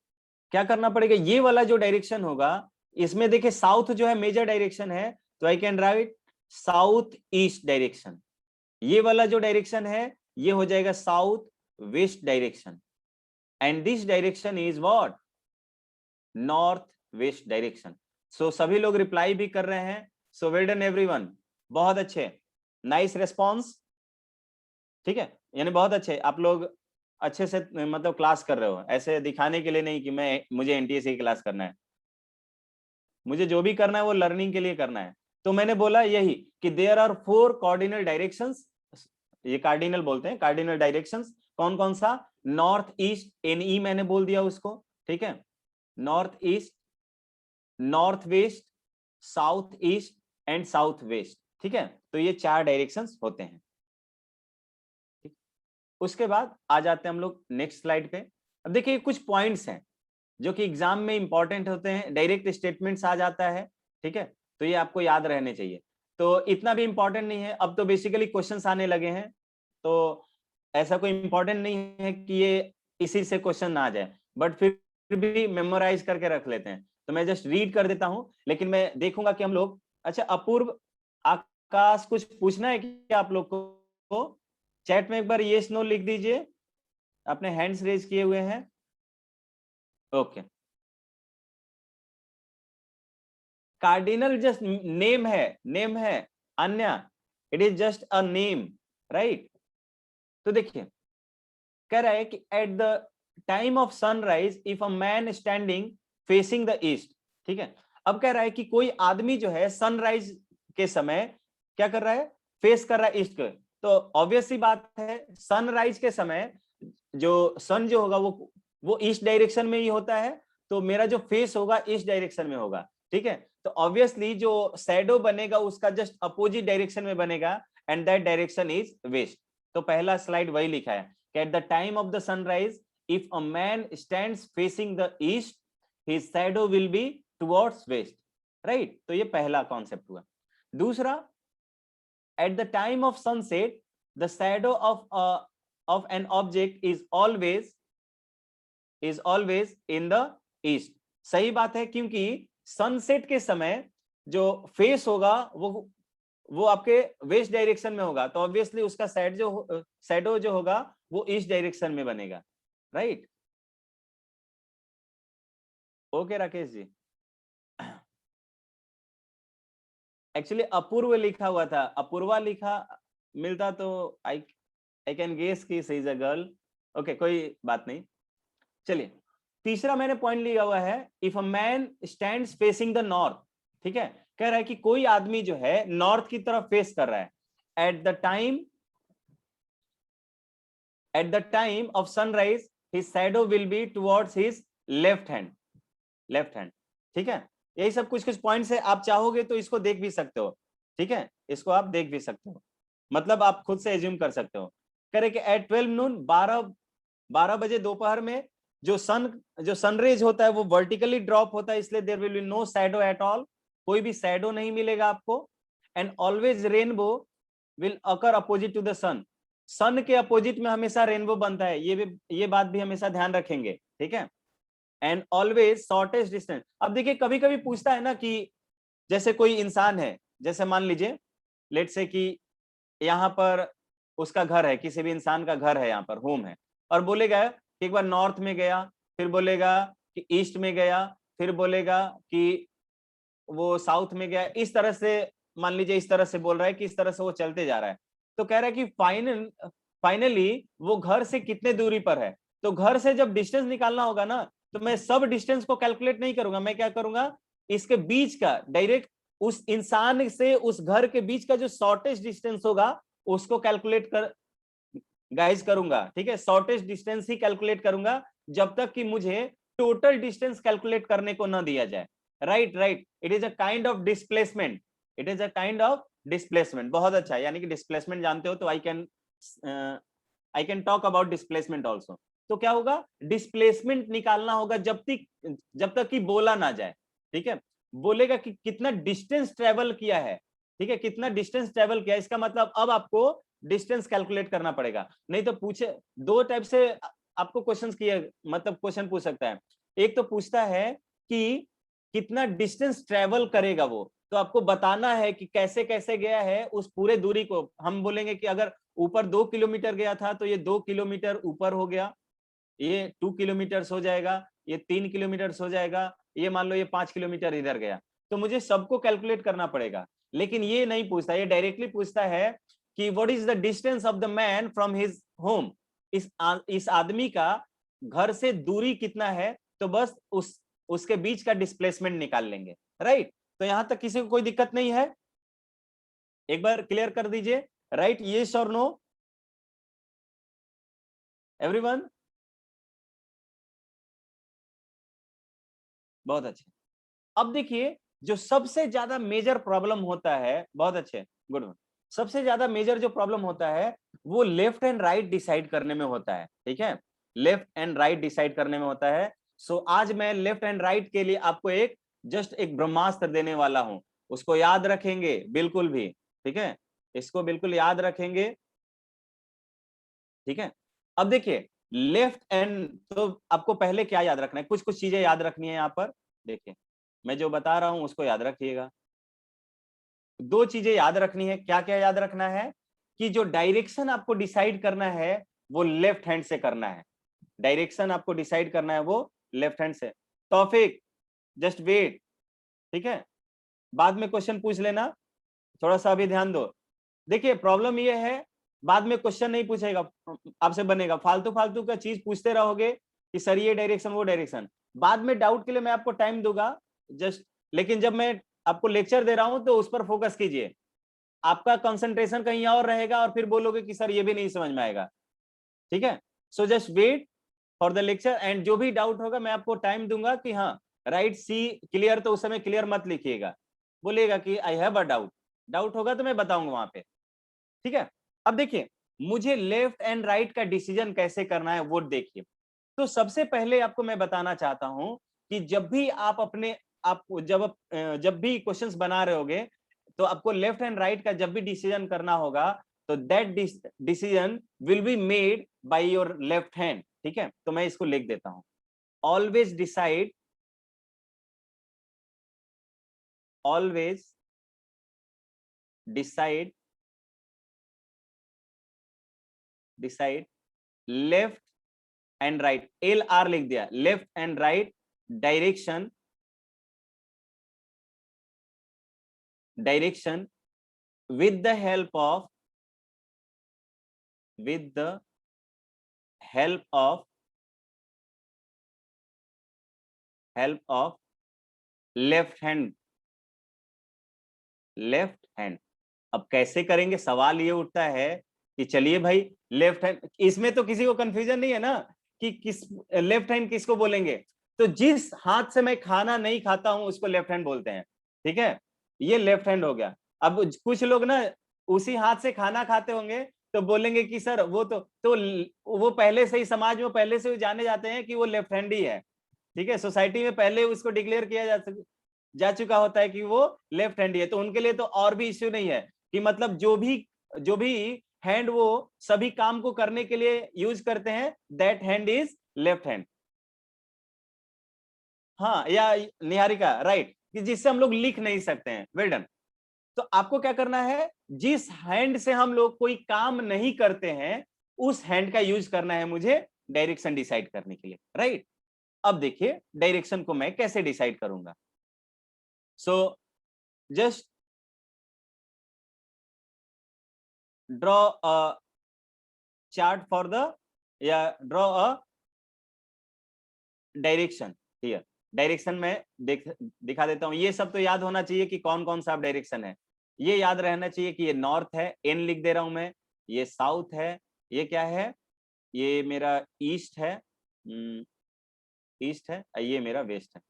क्या करना पड़ेगा, ये वाला जो डायरेक्शन होगा इसमें देखिए साउथ जो है मेजर डायरेक्शन है, तो I can write south east direction. ये वाला जो डायरेक्शन है ये हो जाएगा south west direction, and this direction is what, north west direction. So सभी लोग रिप्लाई भी कर रहे हैं, सो वेल डन एवरीवन, बहुत अच्छे, नाइस रेस्पॉन्स, ठीक है। यानी बहुत अच्छे आप लोग, अच्छे से मतलब क्लास कर रहे हो, ऐसे दिखाने के लिए नहीं कि मैं मुझे एनटीएससी की क्लास करना है, मुझे जो भी करना है वो लर्निंग के लिए करना है। तो मैंने बोला यही कि देयर आर 4 कार्डिनल डायरेक्शंस, ये कार्डिनल बोलते हैं, कार्डिनल डायरेक्शंस कौन कौन सा, नॉर्थ ईस्ट, एनई मैंने बोल दिया उसको, ठीक है, north east, north west, south east and south west, ठीक है। तो ये 4 डायरेक्शंस होते हैं। उसके बाद आ जाते हैं हम लोग नेक्स्ट स्लाइड पे। अब देखिए कुछ पॉइंट्स हैं जो कि एग्जाम में इंपॉर्टेंट होते हैं, डायरेक्ट स्टेटमेंट्स आ जाता है, ठीक है। तो ये आपको याद रहने चाहिए, तो इतना भी इंपॉर्टेंट नहीं है, अब तो बेसिकली क्वेश्चंस आने लगे हैं, तो ऐसा कोई इंपॉर्टेंट नहीं है कि ये इसी से क्वेश्चन ना आ जाए, बट फिर भी मेमोराइज करके रख लेते हैं। तो मैं जस्ट रीड कर देता हूं, लेकिन मैं देखूंगा कि हम लोग, अच्छा अपूर्व, आकाश, कुछ पूछना है क्या आप लोग को? चैट में एक बार येस नो लिख दीजिए, अपने हैंड्स रेज किए हुए हैं, ओके। कार्डिनल जस्ट नेम है, नेम है अन्य, it is just a name, right. तो देखिए कह रहा है कि at the time of sunrise if a man standing facing the east, ठीक है। अब कह रहा है कि कोई आदमी जो है सनराइज के समय क्या कर रहा है, फेस कर रहा है ईस्ट को। तो ऑब्वियस सी बात है सनराइज के समय जो सन जो होगा वो ईस्ट डायरेक्शन में ही होता है, तो मेरा जो फेस होगा ईस्ट डायरेक्शन में होगा, ठीक है। तो ऑब्वियसली जो शैडो बनेगा उसका जस्ट अपोजिट डायरेक्शन में बनेगा, and that direction is west. तो पहला स्लाइड वही लिखा है कि at the time of the sunrise if a man stands facing the east his shadow will be towards west, right. तो ये पहला कॉन्सेप्ट हुआ। दूसरा, at the time of sunset the shadow of an object is always in the east। सही बात है, क्योंकि सनसेट के समय जो फेस होगा वो आपके वेस्ट डायरेक्शन में होगा, तो ऑब्वियसली उसका शैडो जो होगा वो ईस्ट डायरेक्शन में बनेगा, right. Okay Rakesh ji, actually अपूर्व लिखा हुआ था, अपूर्वा लिखा मिलता तो आई कैन गेस कि she is a girl, okay कोई बात नहीं। चलिए तीसरा मैंने पॉइंट लिया हुआ है, if a man stands facing the north, ठीक है। कह रहा है कि कोई आदमी जो है नॉर्थ की तरफ फेस कर रहा है, eight the time of sunrise his shadow will be towards his left hand, ठीक है। यही सब कुछ पॉइंट्स है, आप चाहोगे तो इसको देख भी सकते हो, ठीक है, इसको आप देख भी सकते हो, मतलब आप खुद से एज्यूम कर सकते हो। कह रहे कि एट 12 नून, 12 बजे दोपहर में जो सनरेज होता है वो वर्टिकली ड्रॉप होता है, इसलिए there will be no shadow at all, कोई भी शैडो नहीं मिलेगा आपको। And always rainbow will occur opposite to the sun के अपोजिट में हमेशा रेनबो बनता है, ये बात भी हमेशा ध्यान रखेंगे, ठीक है। And always shortest distance. अब देखिए कभी कभी पूछता है ना कि जैसे कोई इंसान है, जैसे मान लीजिए लेट्स से कि यहाँ पर उसका घर है, किसी भी इंसान का घर है, यहाँ पर होम है, और बोलेगा कि एक बार नॉर्थ में गया, फिर बोलेगा कि ईस्ट में गया, फिर बोलेगा कि वो साउथ में गया, इस तरह से मान लीजिए, इस तरह से बोल रहा है कि इस तरह से वो चलते जा रहा है। तो कह रहा है कि फाइनली वो घर से कितने दूरी पर है, तो घर से जब डिस्टेंस निकालना होगा ना, तो मैं सब डिस्टेंस को कैलकुलेट नहीं करूंगा, मैं क्या करूंगा, इसके बीच का डायरेक्ट उस इंसान से उस घर के बीच का जो शॉर्टेस्ट डिस्टेंस होगा उसको कैलकुलेट कर गाइज करूंगा, ठीक है, शॉर्टेस्ट डिस्टेंस ही कैलकुलेट करूंगा जब तक कि मुझे टोटल डिस्टेंस कैलकुलेट करने को ना दिया जाए। Right right, it is a kind of displacement, it is a kind of displacement. बहुत अच्छा, यानी कि डिस्प्लेसमेंट जानते हो तो I can talk about displacement also. तो क्या होगा, डिस्प्लेसमेंट निकालना होगा जब तक कि बोला ना जाए, ठीक है, बोलेगा कि कितना डिस्टेंस ट्रेवल किया है, ठीक है, कितना डिस्टेंस ट्रेवल किया, इसका मतलब अब आपको डिस्टेंस कैलकुलेट करना पड़ेगा। नहीं तो पूछे दो टाइप से आपको क्वेश्चंस किए, मतलब क्वेश्चन पूछ सकता है। एक तो पूछता है कि कितना डिस्टेंस ट्रेवल करेगा वो, तो आपको बताना है कि कैसे कैसे गया है उस पूरे दूरी को। हम बोलेंगे कि अगर ऊपर 2 किलोमीटर गया था तो ये 2 किलोमीटर ऊपर हो गया, ये 2 किलोमीटर हो जाएगा, ये 3 किलोमीटर हो जाएगा, ये मान लो ये 5 किलोमीटर इधर गया, तो मुझे सबको कैलकुलेट करना पड़ेगा। लेकिन ये नहीं पूछता, ये डायरेक्टली पूछता है कि what is the distance of the man from his home, इस आदमी का घर से दूरी कितना है, तो बस उसके बीच का डिस्प्लेसमेंट निकाल लेंगे। राइट, तो यहां तक किसी को कोई दिक्कत नहीं है? एक बार क्लियर कर दीजिए, राइट, यस और नो एवरीवन? बहुत अच्छे। अब देखिए, जो सबसे ज्यादा मेजर प्रॉब्लम होता है, बहुत अच्छे, गुड, सबसे ज्यादा मेजर जो प्रॉब्लम होता है वो लेफ्ट एंड राइट डिसाइड करने में होता है, ठीक है, लेफ्ट एंड राइट डिसाइड करने में होता है। सो आज मैं लेफ्ट एंड राइट के लिए आपको एक जस्ट एक ब्रह्मास्त्र देने वाला हूं, उसको याद रखेंगे बिल्कुल भी, ठीक है, इसको बिल्कुल याद रखेंगे, ठीक है। अब देखिए, लेफ्ट एंड, तो आपको पहले क्या याद रखना है, कुछ कुछ चीजें याद रखनी है यहाँ पर। देखिए, मैं जो बता रहा हूं उसको याद रखिएगा। दो चीजें याद रखनी है, क्या क्या याद रखना है, कि जो डायरेक्शन आपको डिसाइड करना है वो लेफ्ट हैंड से करना है, डायरेक्शन आपको डिसाइड करना है वो लेफ्ट हैंड से। तौफीक, जस्ट वेट, ठीक है, बाद में क्वेश्चन पूछ लेना, थोड़ा सा अभी ध्यान दो। देखिए, प्रॉब्लम ये है, बाद में क्वेश्चन नहीं पूछेगा आपसे, बनेगा फालतू फालतू का चीज पूछते रहोगे कि सर ये डायरेक्शन वो डायरेक्शन, बाद में डाउट के लिए मैं आपको टाइम दूंगा जस्ट, लेकिन जब मैं आपको लेक्चर दे रहा हूं तो उस पर फोकस कीजिए, आपका कंसंट्रेशन कहीं और रहेगा और फिर बोलोगे कि सर ये भी नहीं समझ में आएगा, ठीक है। So just wait for the lecture, and जो भी डाउट होगा मैं आपको टाइम दूंगा कि हाँ राइट सी क्लियर, तो उस समय क्लियर मत लिखिएगा, बोलिएगा कि I have a doubt, doubt होगा तो मैं बताऊंगा वहां पे, ठीक है। अब देखिए, मुझे लेफ्ट एंड राइट का डिसीजन कैसे करना है वो देखिए। तो सबसे पहले आपको मैं बताना चाहता हूं कि जब भी आप अपने आप जब भी क्वेश्चंस बना रहे होगे तो आपको लेफ्ट एंड राइट का जब भी डिसीजन करना होगा तो that decision will be made by your left hand, ठीक है। तो मैं इसको लिख देता हूं, always decide, always decide left and right, LR लिख दिया, left and right direction with the help of left hand. अब कैसे करेंगे, सवाल ये उठता है कि चलिए भाई लेफ्ट हैंड, इसमें तो किसी को कंफ्यूजन नहीं है ना कि किस लेफ्ट हैंड किसको बोलेंगे, तो जिस हाथ से मैं खाना नहीं खाता हूं उसको लेफ्ट हैंड बोलते हैं, ठीक है, ये लेफ्ट हैंड हो गया। अब कुछ लोग ना उसी हाथ से खाना खाते होंगे तो बोलेंगे कि सर वो पहले से ही समाज में पहले से ही जाने जाते हैं कि वो लेफ्ट हैंड ही है, ठीक है, सोसाइटी में पहले उसको डिक्लेयर किया जा चुका होता है कि वो लेफ्ट हैंड ही है, तो उनके लिए तो और भी इश्यू नहीं है कि मतलब जो भी हैंड वो सभी काम को करने के लिए यूज करते हैं, that hand is left hand. हाँ, या निहारिका, राइट, कि जिससे हम लोग लिख नहीं सकते हैं, वेल डन। तो आपको क्या करना है, जिस हैंड से हम लोग कोई काम नहीं करते हैं उस हैंड का यूज करना है मुझे डायरेक्शन डिसाइड करने के लिए, राइट। अब देखिए डायरेक्शन को मैं कैसे डिसाइड करूंगा। So just draw a chart for the, या draw a direction here, direction में दिखा देता हूं। ये सब तो याद होना चाहिए कि कौन कौन सा डायरेक्शन है। ये याद रहना चाहिए कि ये नॉर्थ है, एन लिख दे रहा हूं मैं, ये साउथ है, ये क्या है, ये मेरा ईस्ट है, ईस्ट है, ये मेरा वेस्ट है।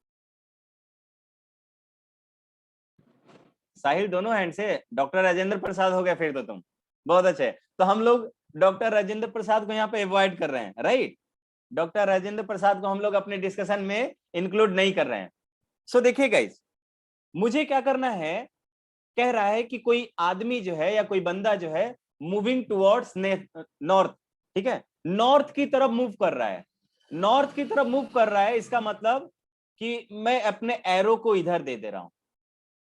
साहिल दोनों हैंड से, डॉक्टर राजेंद्र प्रसाद हो गया फिर तो तुम, बहुत अच्छे। तो हम लोग डॉक्टर राजेंद्र प्रसाद को यहाँ पे अवॉइड कर रहे हैं, राइट। डॉक्टर राजेंद्र प्रसाद को हम लोग अपने डिस्कशन में इंक्लूड नहीं कर रहे हैं। सो देखिए गाइस, मुझे क्या करना है, कह रहा है कि कोई आदमी जो है या कोई बंदा जो है मूविंग टुवर्ड्स नॉर्थ, ठीक है, नॉर्थ की तरफ मूव कर रहा है, नॉर्थ की तरफ मूव कर रहा है। इसका मतलब कि मैं अपने एरो को इधर दे दे रहा हूं,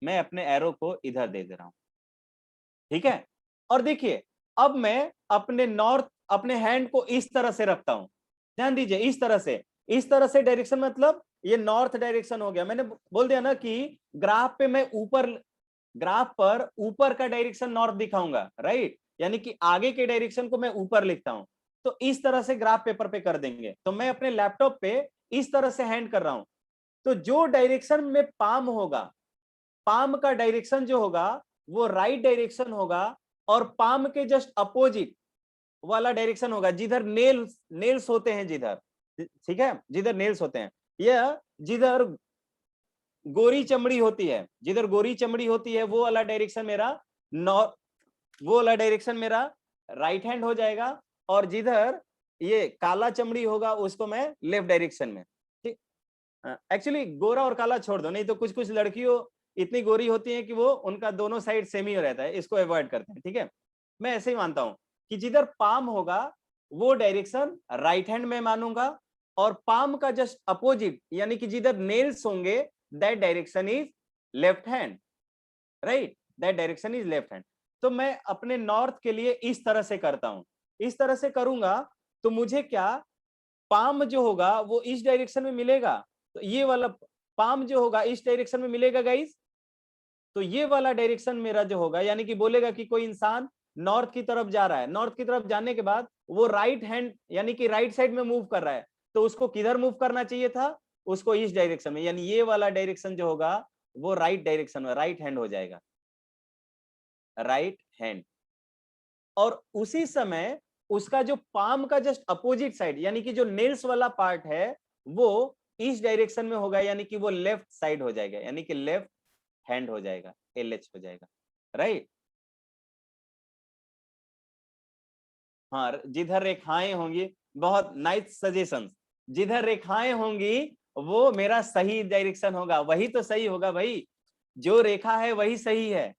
मैं अपने एरो को इधर दे दे रहा हूं, ठीक है। और देखिए अब मैं अपने नॉर्थ, अपने हैंड को इस तरह से रखता हूं, ध्यान दीजिए, इस तरह से डायरेक्शन, मतलब ये नॉर्थ डायरेक्शन हो गया। मैंने बोल दिया ना कि ग्राफ पे मैं ऊपर, ग्राफ पर ऊपर का डायरेक्शन नॉर्थ दिखाऊंगा, राइट, यानी कि आगे के डायरेक्शन को मैं ऊपर लिखता हूं। तो इस तरह से ग्राफ पेपर पे कर देंगे। तो मैं अपने लैपटॉप पे इस तरह से हैंड कर रहा हूं, तो जो डायरेक्शन में पाम होगा, पाम का डायरेक्शन जो होगा वो राइट डायरेक्शन होगा, और पाम के जस्ट अपोजिट वाला डायरेक्शन होगा जिधर नेल्स होते हैं, जिधर, ठीक है, जिधर नेल्स होते हैं, या जिधर गोरी चमड़ी होती है, जिधर गोरी चमड़ी होती है वो वाला डायरेक्शन मेरा नॉर्थ, वो वाला डायरेक्शन मेरा राइट हैंड हो जाएगा, और जिधर ये काला चमड़ी होगा उसको मैं लेफ्ट डायरेक्शन में, ठीक। एक्चुअली गोरा और काला छोड़ दो, नहीं तो कुछ कुछ लड़कियों इतनी गोरी होती हैं कि वो उनका दोनों साइड सेम ही रहता है, इसको अवॉइड करते हैं, ठीक है। मैं ऐसे ही मानता हूं कि जिधर पाम होगा वो डायरेक्शन राइट हैंड में मानूंगा, और पाम का जस्ट अपोजिट यानी कि जिधर नेल्स होंगे that direction is left hand, right, that direction is left hand. तो मैं अपने नॉर्थ के लिए इस तरह से करता हूं, इस तरह से करूंगा तो मुझे क्या, पाम जो होगा वो इस डायरेक्शन में मिलेगा, तो ये वाला पाम जो होगा इस डायरेक्शन में मिलेगा गाइस। तो ये वाला डायरेक्शन मेरा जो होगा, यानी कि बोलेगा कि कोई इंसान नॉर्थ की तरफ जा रहा है, नॉर्थ की तरफ जाने के बाद वो राइट हैंड यानी कि राइट साइड में मूव कर रहा है, तो उसको किधर मूव करना चाहिए था, उसको इस डायरेक्शन में, यानी ये वाला डायरेक्शन जो होगा वो राइट डायरेक्शन में, राइट हैंड हो जाएगा, राइट हैंड। और उसी समय उसका जो पाम का जस्ट अपोजिट साइड यानी कि जो नेल्स वाला पार्ट है वो इस डायरेक्शन में होगा, यानी कि वो लेफ्ट साइड हो जाएगा, यानी कि लेफ्ट हैंड हो जाएगा, LH हो जाएगा, राइट। हाँ, जिधर रेखाएं होंगी, बहुत नाइस सजेशंस, जिधर रेखाएं होंगी वो मेरा सही डायरेक्शन होगा, वही तो सही होगा भाई, जो रेखा है वही सही है,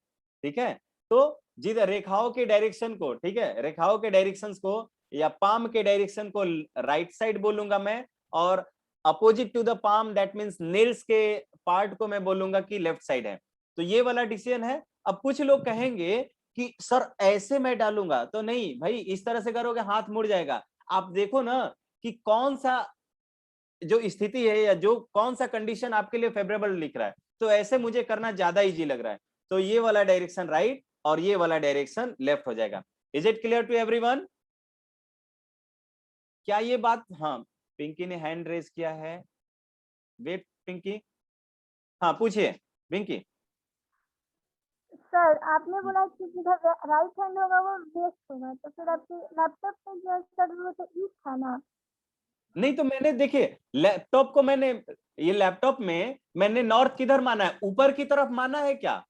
ठीक है। तो जिधर रेखाओं के डायरेक्शन को, ठीक है, रेखाओं के डायरेक्शंस को या पाम के डायरेक्शन को राइट साइड बोलूंगा मैं, और opposite to the palm that means nails के पार्ट को मैं बोलूंगा कि लेफ्ट साइड है। तो ये वाला डिसीजन है। अब कुछ लोग कहेंगे कि सर ऐसे मैं डालूंगा, तो नहीं भाई, इस तरह से करोगे हाथ मुड़ जाएगा। आप देखो ना कि कौन सा जो स्थिति है या जो कौन सा कंडीशन आपके लिए फेवरेबल लिख रहा है, तो ऐसे मुझे करना ज्यादा इजी लग रहा है। तो ये वाला डायरेक्शन राइट और ये वाला डायरेक्शन लेफ्ट हो जाएगा। Is it clear to everyone? क्या ये बात, हाँ पिंकी ने हैंड रेज किया है, वेट पिंकी, हाँ पूछिए पिंकी। सर आपने बोला कि जिधर राइट हैंड होगा वो वेस्ट होगा, तो फिर आपके लैपटॉप पे जो सर वो तो ईस्ट था ना? नहीं तो मैंने देखिए लैपटॉप को मैंने, ये लैपटॉप में मैंने नॉर्थ किधर माना है, ऊपर की तरफ माना है, क्या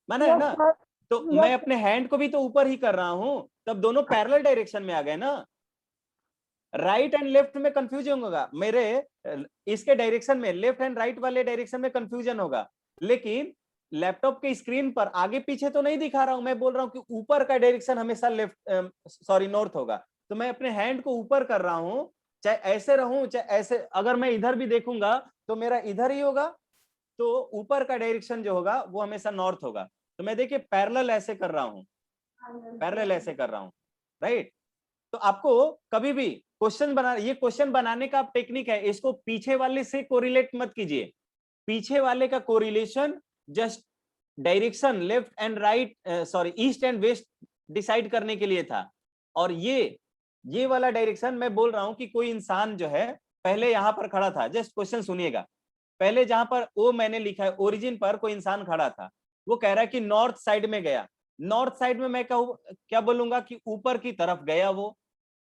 माना है ना? तो मैं अपने हैंड को भी तो ऊपर ही कर रहा हूं, तब दोनों पैरेलल डायरेक्शन में आ गए ना। राइट एंड लेफ्ट में कंफ्यूजन होगा मेरे, इसके डायरेक्शन में लेफ्ट एंड राइट वाले डायरेक्शन में कंफ्यूजन होगा, लेकिन लैपटॉप के स्क्रीन पर आगे पीछे तो नहीं दिखा रहा हूं, मैं बोल रहा हूं कि ऊपर का डायरेक्शन हमेशा लेफ्ट सॉरी नॉर्थ होगा। तो मैं अपने हैंड को ऊपर कर रहा हूं, चाहे ऐसे रहूं चाहे ऐसे, अगर मैं इधर भी देखूंगा तो मेरा इधर ही होगा, तो ऊपर का डायरेक्शन जो होगा वो हमेशा नॉर्थ होगा। तो मैं देखिए पैरेलल ऐसे कर रहा हूं, पैरेलल ऐसे कर रहा हूं, राइट। तो आपको कभी भी क्वेश्चन बना, ये क्वेश्चन बनाने का टेक्निक है, इसको पीछे वाले से कोरिलेट मत कीजिए, पीछे वाले का correlation just direction left and right sorry east and west decide करने के लिए था। और ये वाला डायरेक्शन मैं बोल रहा हूं कि कोई इंसान जो है पहले यहाँ पर खड़ा था, जस्ट क्वेश्चन सुनिएगा, पहले जहां पर ओ मैंने लिखा है ओरिजिन पर कोई इंसान खड़ा था, वो कह रहा है कि नॉर्थ साइड में गया, नॉर्थ साइड में मैं कहूँ क्या बोलूंगा कि ऊपर की तरफ गया वो।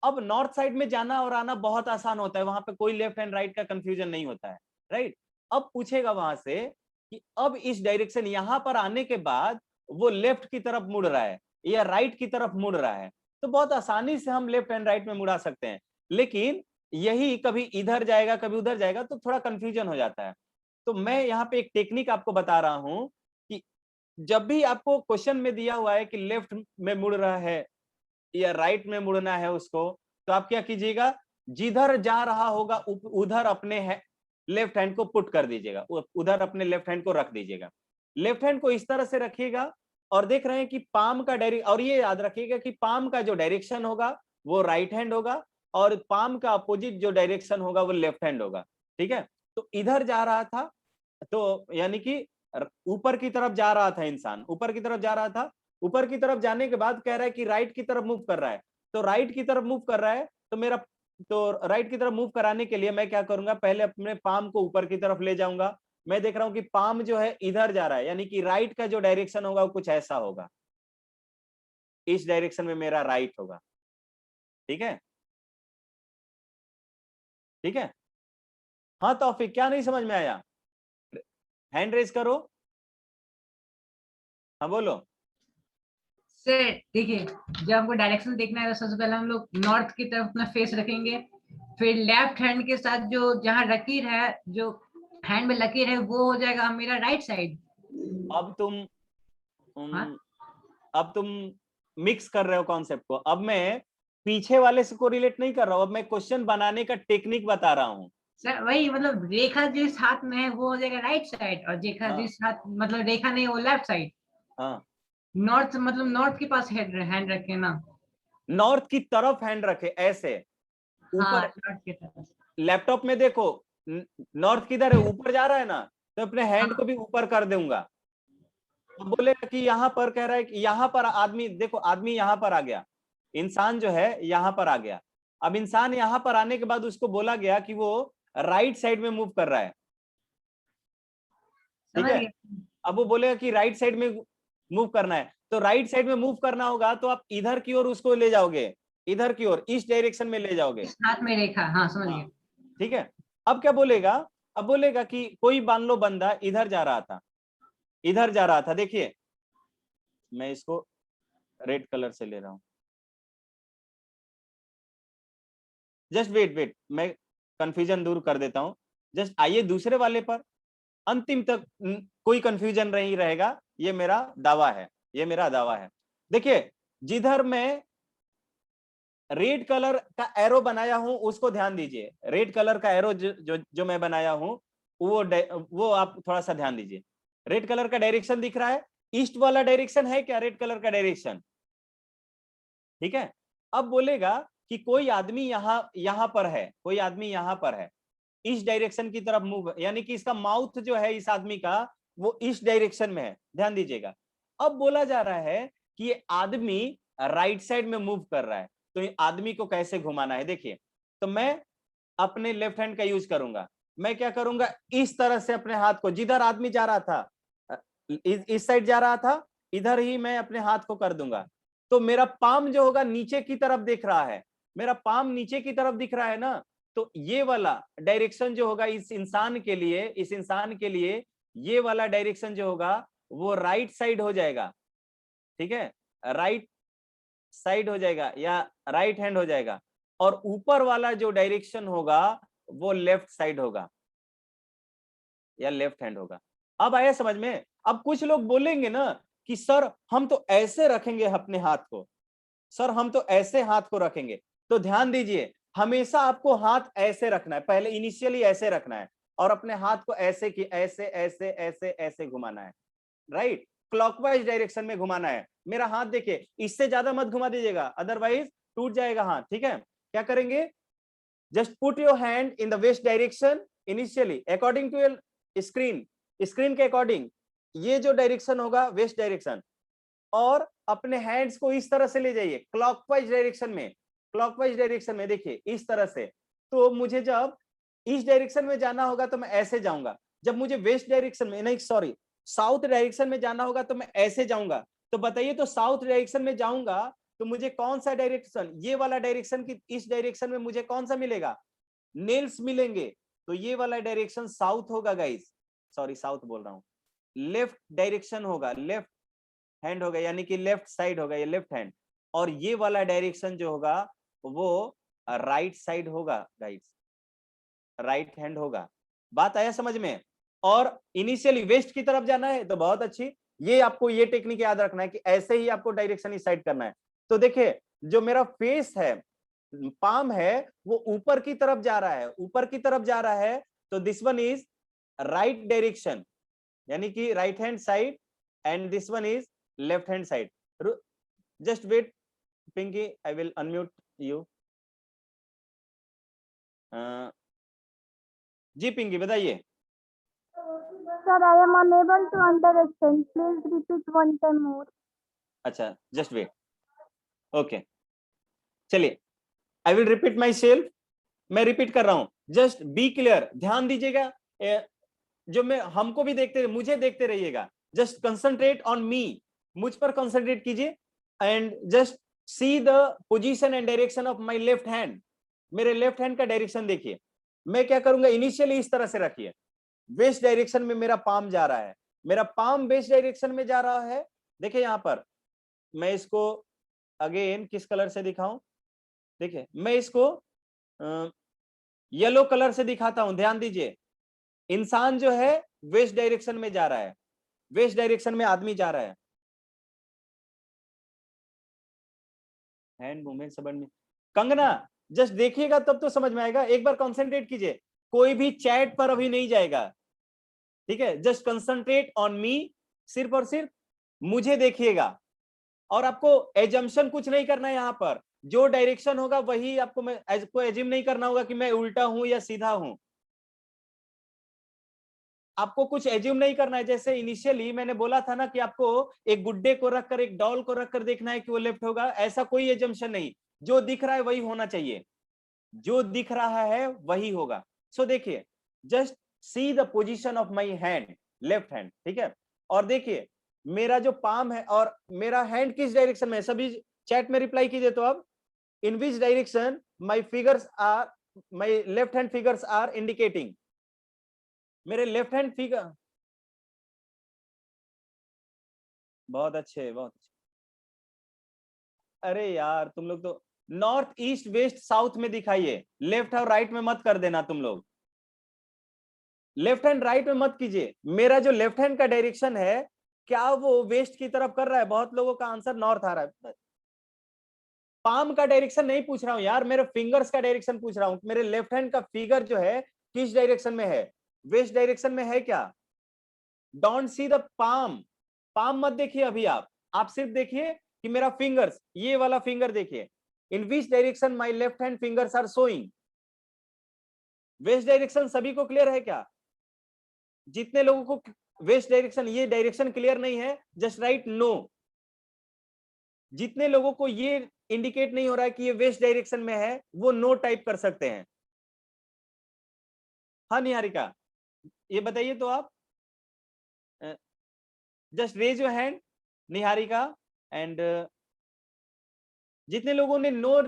अब नॉर्थ साइड में जाना और आना बहुत आसान होता है, वहां पे कोई लेफ्ट एंड राइट का कंफ्यूजन नहीं होता है, राइट। अब पूछेगा वहां से कि अब इस डायरेक्शन यहां पर आने के बाद वो लेफ्ट की तरफ मुड़ रहा है या राइट की तरफ मुड़ रहा है, तो बहुत आसानी से हम लेफ्ट एंड राइट में मुड़ा सकते हैं। लेकिन यही कभी इधर जाएगा कभी उधर जाएगा तो थोड़ा कंफ्यूजन हो जाता है। तो मैं यहाँ पे एक टेक्निक आपको बता रहा हूं कि जब भी आपको क्वेश्चन में दिया हुआ है कि लेफ्ट में मुड़ रहा है या राइट में मुड़ना है उसको, तो आप क्या कीजिएगा, जिधर जा रहा होगा उधर अपने लेफ्ट हैंड को पुट कर दीजिएगा, उधर अपने लेफ्ट हैंड को रख दीजिएगा। लेफ्ट हैंड को इस तरह से रखिएगा और देख रहे हैं कि पाम का और ये याद रखिएगा कि पाम का जो डायरेक्शन होगा वो राइट हैंड होगा और पाम का अपोजिट जो डायरेक्शन होगा वो लेफ्ट हैंड होगा, ठीक है। तो इधर जा रहा था, तो यानी कि ऊपर की तरफ जा रहा था इंसान, ऊपर की तरफ जा रहा था, ऊपर की तरफ जाने के बाद कह रहा है कि राइट की तरफ मूव कर रहा है, तो राइट की तरफ मूव कर रहा है तो राइट की तरफ मूव कराने के लिए मैं क्या करूंगा, पहले अपने पाम को ऊपर की तरफ ले जाऊंगा। मैं देख रहा हूं कि पाम जो है इधर जा रहा है, यानी कि राइट का जो डायरेक्शन होगा वो कुछ ऐसा होगा, इस डायरेक्शन में मेरा राइट होगा, ठीक है, ठीक है। हाँ तौफीक, क्या नहीं समझ में आया, हैंड रेज करो, हाँ बोलो। सर देखिए, जब हमको डायरेक्शन देखना है तो सबसे पहले हम लोग नॉर्थ की तरफ अपना फेस रखेंगे, फिर लेफ्ट हैंड के साथ जो जहाँ लकीर है, जो हैंड में लकीर है वो हो जाएगा मेरा राइट साइड। अब तुम हाँ? अब तुम मिक्स कर रहे हो कॉन्सेप्ट को। अब मैं पीछे वाले से को रिलेट नहीं कर रहा हूं, अब मैं क्वेश्चन बनाने का टेक्निक बता रहा हूँ। सर वही, मतलब रेखा जिस हाथ में है वो हो जाएगा राइट साइड, और रेखा हाँ। जिस हाथ, मतलब रेखा नहीं, वो लेफ्ट साइड। हाँ, नॉर्थ मतलब नॉर्थ के पास हैंड रखे ना। नॉर्थ की तरफ हैंड रखे ऐसे हाँ, ऊपर। नॉर्थ की तरफ। लैपटॉप में देखो नॉर्थ किधर है, ऊपर जा रहा है ना, तो अपने हैंड को हाँ, भी ऊपर कर दूंगा। अब बोलेगा कि यहाँ पर कह रहा है कि यहाँ पर आदमी, देखो आदमी यहाँ पर आ गया, इंसान जो है यहाँ पर आ गया। अब इंसान यहाँ पर आने के बाद उसको बोला गया कि वो राइट साइड में मूव कर रहा है, ठीक समझ है। गए। अब वो बोलेगा कि राइट साइड में मूव करना है, तो राइट साइड में मूव करना होगा तो आप इधर की ओर उसको ले जाओगे, इधर की ओर, इस डायरेक्शन में ले जाओगे। इस हाथ में रेखा, हाँ समझ हाँ, गए। ठीक है। अब क्या बोलेगा, अब बोलेगा कि कोई मान लो बंदा इधर जा रहा था, इधर जा रहा था, देखिए मैं इसको रेड कलर से ले रहा हूं, जस्ट वेट वेट, मैं कंफ्यूजन दूर कर देता हूं। जस्ट आइए दूसरे वाले पर, अंतिम तक कोई कंफ्यूजन नहीं रहेगा, ये मेरा दावा है, ये मेरा दावा है। देखिए जिधर मैं रेड कलर का एरो बनाया हूं उसको ध्यान दीजिए, रेड कलर का एरो जो मैं बनाया हूं वो आप थोड़ा सा ध्यान दीजिए। रेड कलर का डायरेक्शन दिख रहा है, ईस्ट वाला डायरेक्शन है क्या रेड कलर का डायरेक्शन, ठीक है। अब बोलेगा कि कोई आदमी यहां पर है, कोई आदमी यहां पर है, इस डायरेक्शन की तरफ मूव, यानी कि इसका माउथ जो है इस आदमी का वो इस डायरेक्शन में है, ध्यान दीजिएगा। अब बोला जा रहा है कि ये आदमी राइट साइड में मूव कर रहा है, तो ये आदमी को कैसे घुमाना है, देखिए। तो मैं अपने लेफ्ट हैंड का यूज करूंगा, मैं क्या करूंगा, इस तरह से अपने हाथ को, जिधर आदमी जा रहा था इस साइड जा रहा था, इधर ही मैं अपने हाथ को कर दूंगा। तो मेरा पाम जो होगा नीचे की तरफ दिख रहा है, मेरा पाम नीचे की तरफ दिख रहा है ना, तो ये वाला डायरेक्शन जो होगा इस इंसान के लिए, इस इंसान के लिए ये वाला डायरेक्शन जो होगा वो राइट साइड हो जाएगा, ठीक है, राइट साइड हो जाएगा या राइट हैंड हो जाएगा। और ऊपर वाला जो डायरेक्शन होगा वो लेफ्ट साइड होगा या लेफ्ट हैंड होगा। अब आया समझ में। अब कुछ लोग बोलेंगे ना कि सर हम तो ऐसे रखेंगे अपने हाथ को, सर हम तो ऐसे हाथ को रखेंगे, तो ध्यान दीजिए हमेशा आपको हाथ ऐसे रखना है, पहले इनिशियली ऐसे रखना है और अपने हाथ को ऐसे की ऐसे ऐसे ऐसे ऐसे घुमाना है, राइट, क्लॉकवाइज डायरेक्शन में घुमाना है। मेरा हाथ देखिए, इससे ज्यादा मत घुमा दीजिएगा अदरवाइज टूट जाएगा हाथ, ठीक है। क्या करेंगे, just put your hand in the west direction initially according to your screen, screen के अकॉर्डिंग ये जो डायरेक्शन होगा वेस्ट डायरेक्शन, और अपने हैंड्स को इस तरह से ले जाइए क्लॉकवाइज डायरेक्शन में, क्लॉकवाइज डायरेक्शन में देखिए इस तरह से। तो मुझे जब ईस्ट डायरेक्शन में जाना होगा तो मैं ऐसे जाऊंगा, जब मुझे वेस्ट डायरेक्शन में, नहीं सॉरी, साउथ डायरेक्शन में जाना होगा तो मैं ऐसे जाऊंगा। तो बताइए, तो साउथ डायरेक्शन में जाऊंगा तो मुझे कौन सा डायरेक्शन, ये वाला डायरेक्शन की इस डायरेक्शन में मुझे कौन सा मिलेगा, नेल्स मिलेंगे। तो ये वाला डायरेक्शन साउथ होगा गाइस, सॉरी साउथ बोल रहा हूं, लेफ्ट डायरेक्शन होगा, लेफ्ट हैंड होगा, यानी कि लेफ्ट साइड होगा, ये लेफ्ट हैंड। और ये वाला डायरेक्शन जो होगा वो राइट साइड होगा गाइस, राइट हैंड होगा। बात आया समझ में? और इनिशियली वेस्ट की तरफ जाना है तो बहुत अच्छी, ये आपको ये टेक्निक याद रखना है कि ऐसे ही आपको डायरेक्शन इस साइड करना है। तो देखिए, जो मेरा फेस है, पाम है, वो ऊपर की तरफ जा रहा है, ऊपर की तरफ जा रहा है, तो this one is right direction, यानी कि right hand side, and this one is left hand side. Just wait Pinky, I will unmute you. जी पिंकी बताइए। Sir, I am unable to understand. Please repeat one time more. अच्छा, जस्ट वेट, ओके, चलिए, I will repeat my self, मैं रिपीट कर रहा हूं, जस्ट बी क्लियर, ध्यान दीजिएगा। जो मैं, हमको भी देखते, मुझे देखते रहिएगा, जस्ट कंसंट्रेट ऑन मी, मुझ पर कंसंट्रेट कीजिए, and just see the position and direction of my left hand. मेरे लेफ्ट हैंड का डायरेक्शन देखिए। मैं क्या करूंगा, इनिशियली इस तरह से रखिए, वेस्ट डायरेक्शन में मेरा पाम जा रहा है, मेरा पाम वेस्ट डायरेक्शन में जा रहा है। देखिए यहां पर मैं इसको अगेन किस कलर से दिखाऊं, देखिए मैं इसको येलो कलर से दिखाता हूं, ध्यान दीजिए। इंसान जो है वेस्ट डायरेक्शन में जा रहा है, वेस्ट डायरेक्शन में आदमी जा रहा है। हैंड मूवमेंट सब में, कंगना जस्ट देखिएगा तब तो समझ में आएगा, एक बार कंसंट्रेट कीजिए, कोई भी चैट पर अभी नहीं जाएगा, ठीक है? जस्ट कंसंट्रेट ऑन मी, सिर्फ और सिर्फ मुझे देखिएगा, और आपको एजम्पशन कुछ नहीं करना है। यहां पर जो डायरेक्शन होगा वही आपको, मैं आपको एज्यूम नहीं करना होगा कि मैं उल्टा हूं या सीधा हूं, आपको कुछ एज्यूम नहीं करना है। जैसे इनिशियली मैंने बोला था ना कि आपको एक गुड्डे को रखकर, एक डॉल को रखकर देखना है कि वो लेफ्ट होगा, ऐसा कोई एजम्पशन नहीं, जो दिख रहा है वही होना चाहिए, जो दिख रहा है वही होगा। सो देखिए, just see the position of my hand, left hand, ठीक है? और देखिए मेरा जो पाम है और मेरा हैंड किस डायरेक्शन में है, सभी चैट में रिप्लाई कीजिए। तो अब in which direction my figures are, my left hand figures are indicating, मेरे लेफ्ट हैंड फिगर, बहुत अच्छे, बहुत अच्छे। अरे यार तुम लोग तो नॉर्थ ईस्ट वेस्ट साउथ में दिखाइए, लेफ्ट और राइट में मत कर देना तुम लोग, लेफ्ट हैंड राइट में मत कीजिए। मेरा जो लेफ्ट हैंड का डायरेक्शन है, क्या वो वेस्ट की तरफ कर रहा है? बहुत लोगों का आंसर नॉर्थ आ रहा है। पाम का डायरेक्शन नहीं पूछ रहा हूं यार, मेरे फिंगर्स का डायरेक्शन पूछ रहा हूं। मेरे लेफ्ट हैंड का फिगर जो है किस डायरेक्शन में है, वेस्ट डायरेक्शन में है क्या? Don't see the palm, palm मत देखिए अभी, आप सिर्फ देखिए कि मेरा फिंगर्स, ये वाला फिंगर देखिए, in which direction my left hand fingers are showing. West direction सभी को क्लियर है क्या? जितने लोगों को वेस्ट डायरेक्शन, ये डायरेक्शन क्लियर नहीं है, जस्ट राइट नो। जितने लोगों को ये इंडिकेट नहीं हो रहा है कि ये वेस्ट डायरेक्शन में है, वो नो टाइप कर सकते हैं। हाँ निहारिका, ये बताइए तो आप, just raise your hand Niharika, and जितने लोगों ने नो,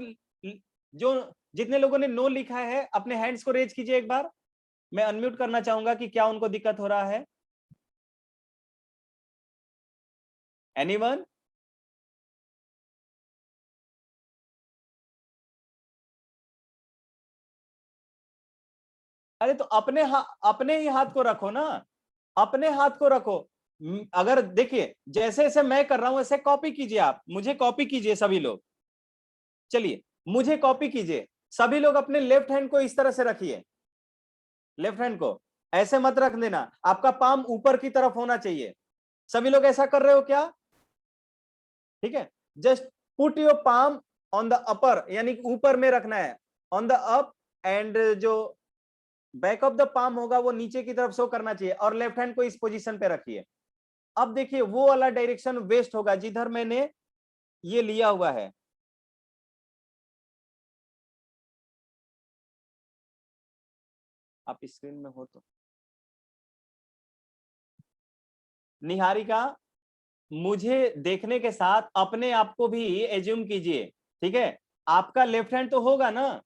जो जितने लोगों ने नो लिखा है अपने हैंड्स को रेज कीजिए एक बार। मैं अनम्यूट करना चाहूंगा कि क्या उनको दिक्कत हो रहा है। एनीवन? अरे तो अपने ही हाथ को रखो ना, अपने हाथ को रखो। अगर देखिए जैसे जैसे मैं कर रहा हूं ऐसे कॉपी कीजिए, आप मुझे कॉपी कीजिए सभी लोग, चलिए मुझे कॉपी कीजिए। सभी लोग अपने लेफ्ट हैंड को इस तरह से रखिए, लेफ्ट हैंड को ऐसे मत रख देना, आपका पाम ऊपर की तरफ होना चाहिए। सभी लोग ऐसा कर रहे हो क्या? ठीक है, just put your palm on the upper, यानी ऊपर में रखना है, ऑन द अप, एंड जो बैक ऑफ द पाम होगा वो नीचे की तरफ शो करना चाहिए, और लेफ्ट हैंड को इस पोजीशन पे रखिए। अब देखिए वो वाला डायरेक्शन वेस्ट होगा जिधर मैंने ये लिया हुआ है, आप स्क्रीन में हो तो। निहारिका, मुझे देखने के साथ अपने आप को भी एज्यूम कीजिए, ठीक है? आपका लेफ्ट हैंड तो होगा ना,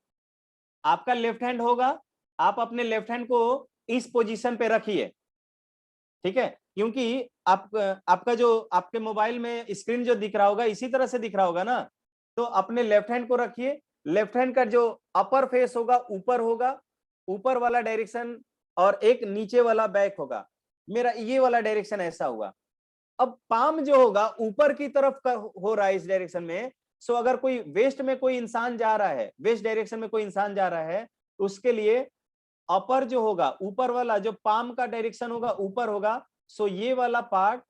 आपका लेफ्ट हैंड होगा, आप अपने लेफ्ट हैंड को इस पोजीशन पे रखिए, ठीक है? क्योंकि आपका जो आपके मोबाइल में स्क्रीन जो दिख रहा होगा इसी तरह से दिख रहा होगा ना, तो अपने लेफ्ट हैंड को रखिए। लेफ्ट हैंड का जो अपर फेस होगा, ऊपर वाला डायरेक्शन, और एक नीचे वाला बैक होगा। मेरा ये वाला डायरेक्शन ऐसा हुआ। अब पाम जो होगा ऊपर की तरफ का हो रहा है इस डायरेक्शन में। सो अगर कोई वेस्ट में कोई इंसान जा रहा है, वेस्ट डायरेक्शन में कोई इंसान जा रहा है, उसके लिए अपर जो होगा, ऊपर वाला जो पाम का डायरेक्शन होगा ऊपर होगा, सो ये वाला पार्ट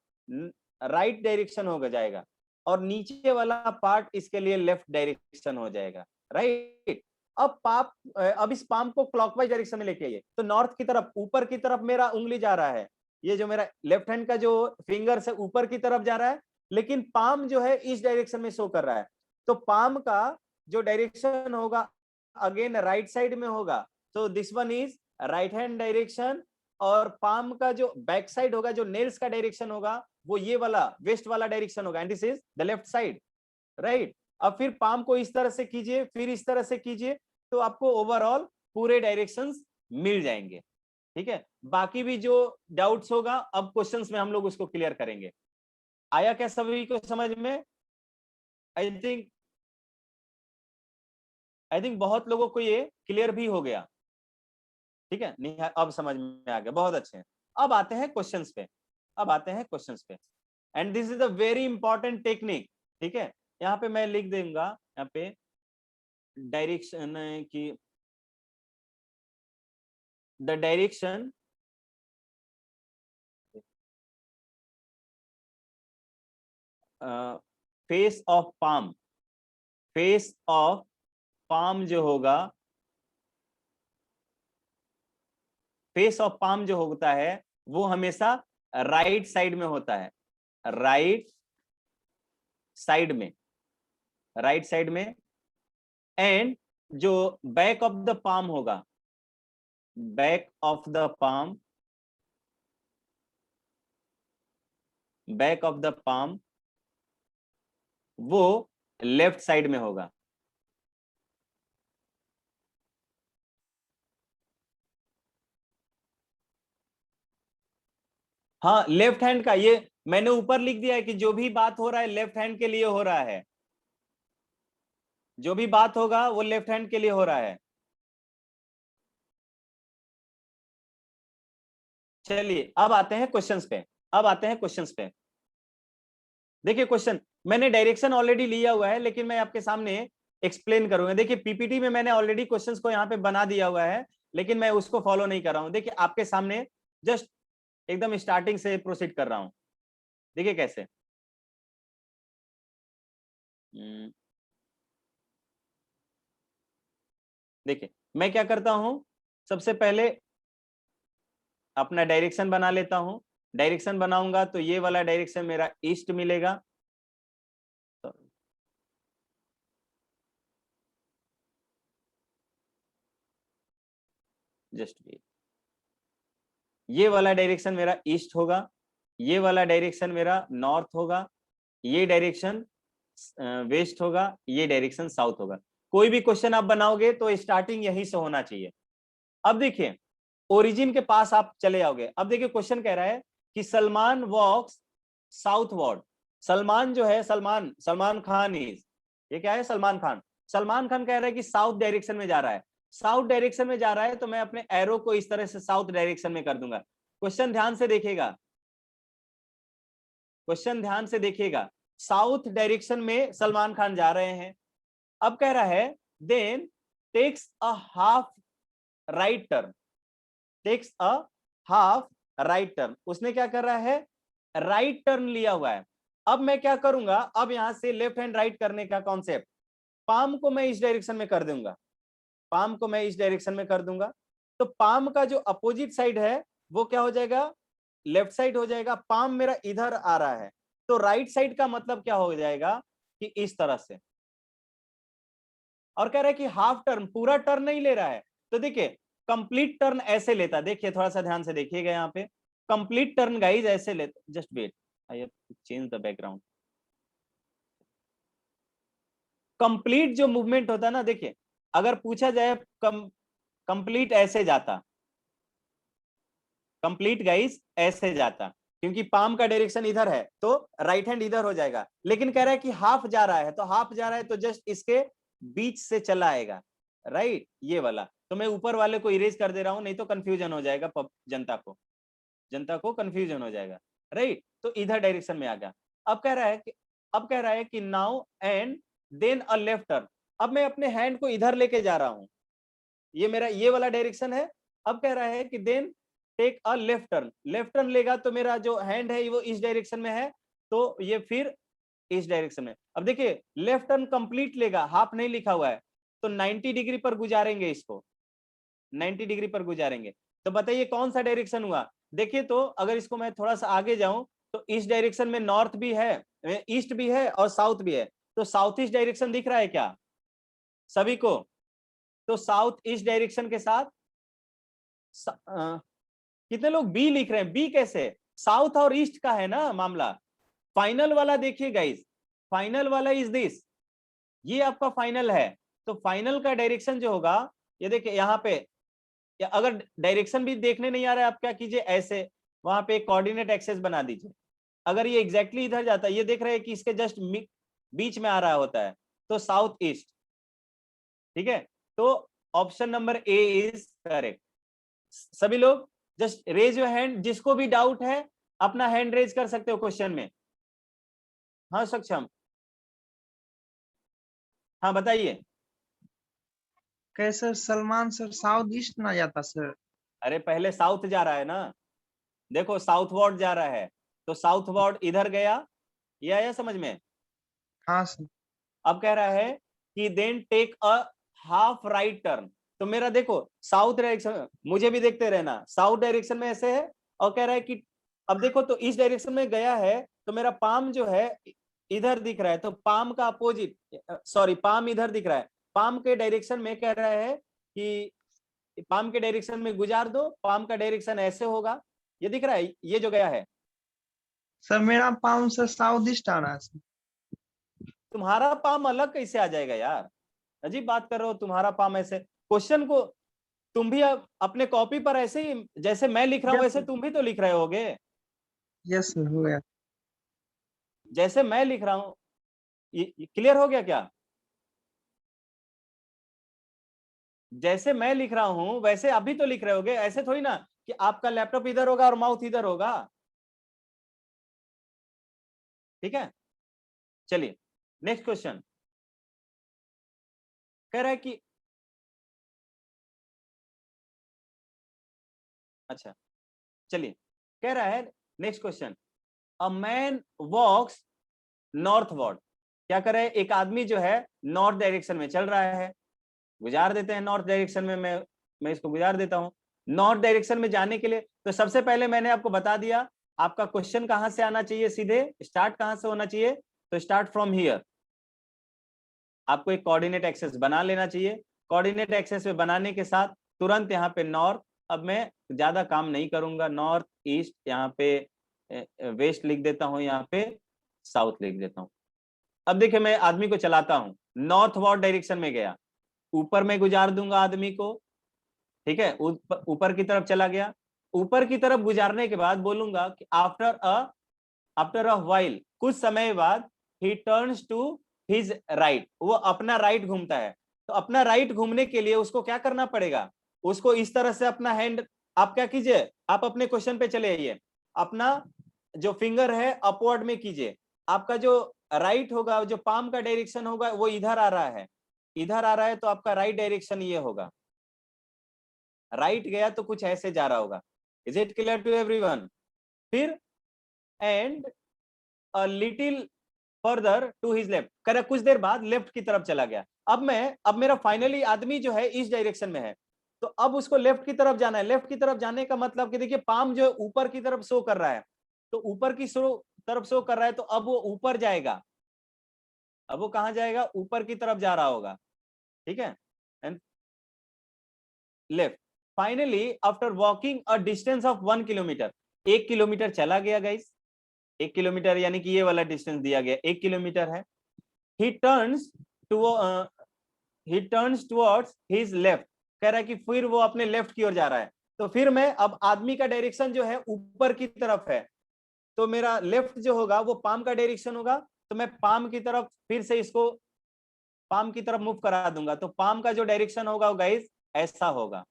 राइट डायरेक्शन होगा जाएगा, और नीचे वाला पार्ट इसके लिए लेफ्ट डायरेक्शन हो जाएगा, राइट? अब इस पाम को क्लॉकवाइज डायरेक्शन में लेके आइए, तो नॉर्थ की तरफ, ऊपर की तरफ मेरा उंगली जा रहा है। ये जो मेरा लेफ्ट हैंड का जो फिंगर्स है ऊपर की तरफ जा रहा है, लेकिन पाम जो है इस डायरेक्शन में शो कर रहा है। तो पाम का जो डायरेक्शन होगा अगेन राइट साइड में होगा, तो this one is right hand direction. और पाम का जो बैक साइड होगा, जो नेल्स का डायरेक्शन होगा, वो ये वाला वेस्ट वाला डायरेक्शन होगा, and this is the left side, right? अब फिर पाम को इस तरह से कीजिए, फिर इस तरह से कीजिए, तो आपको ओवरऑल पूरे डायरेक्शंस मिल जाएंगे, ठीक है? बाकी भी जो डाउट्स होगा अब क्वेश्चंस में हम लोग उसको क्लियर करेंगे। आया क्या सभी को समझ में? आई थिंक बहुत लोगों को ये क्लियर भी हो गया, ठीक है? अब समझ में आ गया, बहुत अच्छे हैं। अब आते हैं क्वेश्चंस पे, and this is a very important technique, ठीक है? यहाँ पे मैं लिख दूंगा, यहाँ पे डायरेक्शन की, the direction face of palm जो होगा, फेस ऑफ पाम जो होता है वो हमेशा राइट साइड में होता है, राइट साइड में। एंड जो बैक ऑफ द पाम होगा, बैक ऑफ द पाम वो लेफ्ट साइड में होगा। हाँ, लेफ्ट हैंड का ये मैंने ऊपर लिख दिया है कि जो भी बात हो रहा है लेफ्ट हैंड के लिए हो रहा है, जो भी बात होगा वो लेफ्ट हैंड के लिए हो रहा है। चलिए अब आते हैं क्वेश्चंस पे, देखिए क्वेश्चन मैंने डायरेक्शन ऑलरेडी लिया हुआ है, लेकिन मैं आपके सामने एक्सप्लेन करूंगा। देखिए पीपीटी में मैंने ऑलरेडी क्वेश्चंस को यहाँ पे बना दिया हुआ है, लेकिन मैं उसको फॉलो नहीं कर रहा हूँ। देखिए आपके सामने जस्ट एकदम स्टार्टिंग से प्रोसीड कर रहा हूं। देखिए कैसे, देखिए मैं क्या करता हूं, सबसे पहले अपना डायरेक्शन बना लेता हूं। डायरेक्शन बनाऊंगा तो ये वाला डायरेक्शन मेरा ईस्ट मिलेगा, जस्ट वेट। ये वाला डायरेक्शन मेरा ईस्ट होगा, ये वाला डायरेक्शन मेरा नॉर्थ होगा, ये डायरेक्शन वेस्ट होगा, ये डायरेक्शन साउथ होगा। कोई भी क्वेश्चन आप बनाओगे तो स्टार्टिंग यहीं से होना चाहिए। अब देखिए ओरिजिन के पास आप चले जाओगे। अब देखिए क्वेश्चन कह रहा है कि सलमान वॉक्स साउथवर्ड। सलमान जो है, सलमान खान इज, ये क्या है? सलमान खान कह रहा है कि साउथ डायरेक्शन में जा रहा है। साउथ डायरेक्शन में जा रहा है तो मैं अपने एरो को इस तरह से साउथ डायरेक्शन में कर दूंगा। क्वेश्चन ध्यान से देखिएगा, साउथ डायरेक्शन में सलमान खान जा रहे हैं। अब कह रहा है then takes a half right turn, उसने क्या कर रहा है? राइट टर्न लिया हुआ है। अब मैं क्या करूंगा, अब यहां से लेफ्ट हैंड राइट करने का कॉन्सेप्ट, पाम को मैं इस डायरेक्शन में कर दूंगा, तो पाम का जो अपोजिट साइड है वो क्या हो जाएगा? लेफ्ट साइड हो जाएगा। पाम मेरा इधर आ रहा है, तो राइट साइड का मतलब क्या हो जाएगा कि इस तरह से। और कह रहा है कि हाफ टर्न, पूरा टर्न नहीं ले रहा है। तो देखिए कंप्लीट टर्न ऐसे लेता, देखिए थोड़ा सा ध्यान से देखिएगा यहाँ पे, कंप्लीट टर्न गाइज ऐसे लेता, just wait I have to change the background. Complete जो मूवमेंट होता है ना, देखिए अगर पूछा जाए कंप्लीट ऐसे जाता, कंप्लीट गाइस ऐसे जाता, क्योंकि पाम का डायरेक्शन इधर है तो राइट हैंड इधर हो जाएगा, लेकिन कह रहा है कि हाफ जा रहा है, तो हाफ जा रहा है तो जस्ट इसके बीच से चला आएगा, राइट, ये वाला। तो मैं ऊपर वाले को इरेज कर दे रहा हूं, नहीं तो कंफ्यूजन हो जाएगा जनता को कंफ्यूजन हो जाएगा, राइट। तो इधर डायरेक्शन में आ गया। अब कह रहा है कि now and then a left turn. अब मैं अपने हैंड को इधर लेके जा रहा हूं, ये मेरा ये वाला डायरेक्शन है। अब कह रहा है कि then take a left turn, left turn लेगा तो मेरा जो हैंड है वो इस डायरेक्शन में है, तो ये फिर इस डायरेक्शन में। अब देखिए लेफ्ट टर्न कंप्लीट लेगा, हाफ नहीं लिखा हुआ है, तो 90 डिग्री पर गुजारेंगे इसको, 90 डिग्री पर गुजारेंगे। तो बताइए कौन सा डायरेक्शन हुआ। देखिए तो अगर इसको मैं थोड़ा सा आगे जाऊं तो इस डायरेक्शन में नॉर्थ भी है, ईस्ट भी है और साउथ भी है, तो साउथ ईस्ट डायरेक्शन दिख रहा है क्या सभी को। तो साउथ ईस्ट डायरेक्शन के साथ कितने लोग बी लिख रहे हैं, बी कैसे, साउथ और ईस्ट का है ना मामला। फाइनल वाला देखिए गाइस, फाइनल वाला इज दिस, ये आपका फाइनल है। तो फाइनल का डायरेक्शन जो होगा, ये देखिए यहाँ पे, या अगर डायरेक्शन भी देखने नहीं आ रहा है आप क्या कीजिए, ऐसे वहां पे कोऑर्डिनेट एक्सेस बना दीजिए। अगर ये एग्जैक्टली इधर जाता है, ये देख रहे हैं कि इसके जस्ट बीच में आ रहा होता है, तो साउथ ईस्ट, ठीक है। तो option number A is correct. सभी लोग जस्ट रेज योर हैंड, जिसको भी डाउट है अपना हैंड रेज कर सकते हो क्वेश्चन में। हाँ सक्षम, हाँ बताइए। कैसे सलमान सर साउथ ईस्ट ना जाता सर। अरे पहले साउथ जा रहा है ना, देखो साउथ वर्ड जा रहा है, तो साउथ वर्ड इधर गया, ये आया समझ में। हाँ सर। अब कह रहा है कि then take a half right turn, तो मेरा देखो साउथ डायरेक्शन, मुझे भी देखते रहना, साउथ डायरेक्शन में ऐसे है, और कह रहा है कि अब देखो तो इस डायरेक्शन में गया है, तो मेरा पाम जो है इधर दिख रहा है, तो पाम का अपोजिट, सॉरी पाम इधर दिख रहा है, पाम के डायरेक्शन में कह रहा है कि पाम के डायरेक्शन में गुजार दो, पाम का डायरेक्शन ऐसे होगा, ये दिख रहा है, ये जो गया है। सर मेरा पाम सर साउथ ईस्ट आ रहा है सर। तुम्हारा पाम अलग कैसे आ जाएगा यार, अजीब बात कर रहे हो, तुम्हारा पाम ऐसे। क्वेश्चन को तुम भी अपने कॉपी पर ऐसे ही जैसे मैं लिख रहा हूं Yes, वैसे तुम भी तो लिख रहे होगे, यस सर हो गया। जैसे मैं लिख रहा हूं। ये क्लियर हो गया क्या, जैसे मैं लिख रहा हूं वैसे अभी तो लिख रहे होगे, ऐसे थोड़ी ना कि आपका लैपटॉप इधर होगा और माउथ इधर होगा, ठीक है। चलिए नेक्स्ट क्वेश्चन, कह रहा है कि अच्छा चलिए, कह रहा है next question, a man walks northward, क्या करे, एक आदमी जो है नॉर्थ डायरेक्शन में चल रहा है, गुजार देते हैं नॉर्थ डायरेक्शन में, मैं इसको गुजार देता हूं। नॉर्थ डायरेक्शन में जाने के लिए तो सबसे पहले मैंने आपको बता दिया आपका क्वेश्चन कहां से आना चाहिए, सीधे स्टार्ट कहां से होना चाहिए, तो स्टार्ट फ्रॉम हियर। आपको एक कोऑर्डिनेट एक्सेस बना लेना चाहिए, कोऑर्डिनेट एक्सेस में बनाने के साथ तुरंत यहाँ पे नॉर्थ, अब मैं ज्यादा काम नहीं करूंगा, नॉर्थ ईस्ट, यहाँ पे वेस्ट लिख देता हूँ, यहाँ पे साउथ लिख देता हूँ। अब देखिए मैं आदमी को चलाता हूँ, नॉर्थ वॉर्ड डायरेक्शन में गया, ऊपर में गुजार दूंगा आदमी को, ठीक है, ऊपर की तरफ चला गया, ऊपर की तरफ गुजारने के बाद बोलूंगा कि आफ्टर अ व्हाइल, कुछ समय बाद, he turns to his right, वो अपना राइट घूमता है। तो अपना राइट घूमने के लिए उसको क्या करना पड़ेगा, उसको इस तरह से अपना हैंड, आप क्या कीजिए, आप अपने क्वेश्चन पे चले आइए, अपना जो फिंगर है अपवर्ड में कीजिए, आपका जो राइट होगा, जो पाम का डायरेक्शन होगा वो इधर आ रहा है, इधर आ रहा है, तो आपका राइट डायरेक्शन ये होगा, राइट गया तो कुछ ऐसे जा रहा होगा। Is it clear to everyone. फिर and a little further to his left, कर कुछ देर बाद लेफ्ट की तरफ चला गया। अब मेरा फाइनली आदमी जो है इस डायरेक्शन में है, तो अब उसको लेफ्ट की तरफ जाना है। लेफ्ट की तरफ जाने का मतलब कि देखिए पाम जो ऊपर की तरफ शो कर रहा है, तो ऊपर की तरफ शो कर रहा है, तो अब वो ऊपर जाएगा, अब वो कहां जाएगा, ऊपर की तरफ जा रहा होगा, ठीक है, and left. Finally after walking a distance of 1 kilometre, 1 kilometre चला गया गाइस, 1 किलोमीटर यानी कि ये वाला डिस्टेंस दिया गया 1 किलोमीटर है। he turns towards his left, कह रहा है कि फिर वो अपने लेफ्ट की ओर जा रहा है। तो फिर मैं, अब आदमी का डायरेक्शन जो है ऊपर की तरफ है, तो मेरा लेफ्ट जो होगा वो पाम का डायरेक्शन होगा, तो मैं पाम की तरफ फिर से इसको पाम की तरफ मूव करा दूंगा। तो पाम का जो डायरेक्शन होगा वो गाइस ऐसा होगा,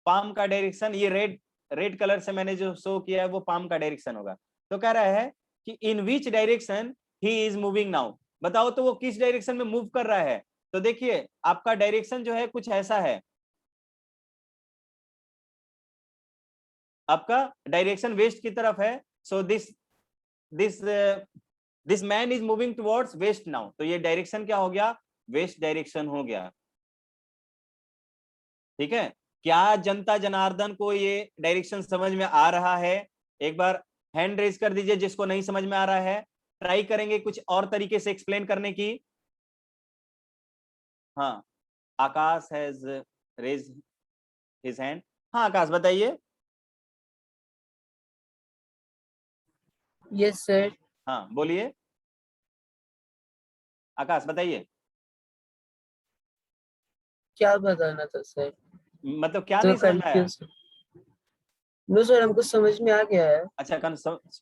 पाम का डायरेक्शन, ये रेड कलर से मैंने जो शो किया है वो पाम का डायरेक्शन होगा। तो कह रहा है कि in which direction he is moving now, बताओ तो वो किस डायरेक्शन में मूव कर रहा है। तो देखिए आपका डायरेक्शन जो है कुछ ऐसा है, आपका डायरेक्शन वेस्ट की तरफ है। So this man is moving towards waste now, तो ये डायरेक्शन क्या हो गया, वेस्ट डायरेक्शन हो गया। ठीक है, क्या जनता जनार्दन को ये डायरेक्शन समझ में आ रहा है? एक बार हैंड रेज कर दीजिए जिसको नहीं समझ में आ रहा है। ट्राई करेंगे कुछ और तरीके से एक्सप्लेन करने की। हाँ, आकाश हैज रेज हिज हैंड। हाँ आकाश बताइए। Yes sir. हाँ बोलिए आकाश, बताइए। क्या बताना था सर? मतलब क्या तो नहीं समझ में आया? कंफ्यूज। नो सर, हमको समझ में आ गया है। अच्छा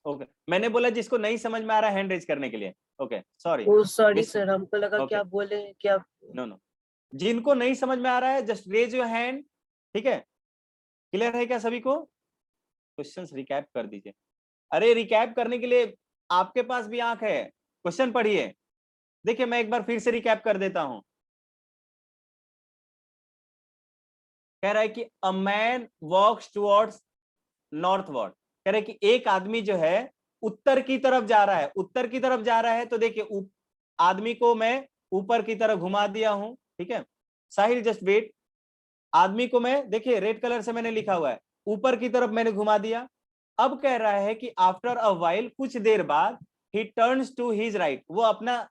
ओके, मैंने बोला जिसको नहीं समझ में आ रहा है हैंड रेज करने के लिए। Okay sorry. Oh sorry sir, हमको लगा Okay. क्या बोले क्या। नो, जिनको नहीं समझ में आ रहा है जस्ट रेज योर हैंड। ठीक है, क्लियर है क्या सभी को? क्वेश्चंस रिकैप कर दीजिए। अरे रिकैप करने के लिए आपके पास भी आंख है, क्वेश्चन पढ़िए। देखिए मैं एक बार फिर से रिकैप कर देता हूं। कह रहा है कि a man walks towards northward, कह रहे कि एक आदमी जो है उत्तर की तरफ जा रहा है, उत्तर की तरफ जा रहा है। तो देखिए आदमी को मैं ऊपर की तरफ घुमा दिया हूं। ठीक है साहिल जस्ट वेट, आदमी को मैं देखिए रेड कलर से मैंने लिखा हुआ है, ऊपर की तरफ मैंने घुमा दिया। अब कह रहा है कि आफ्टर अ व्हाइल, कुछ देर बाद, he turns to his right, वो अपना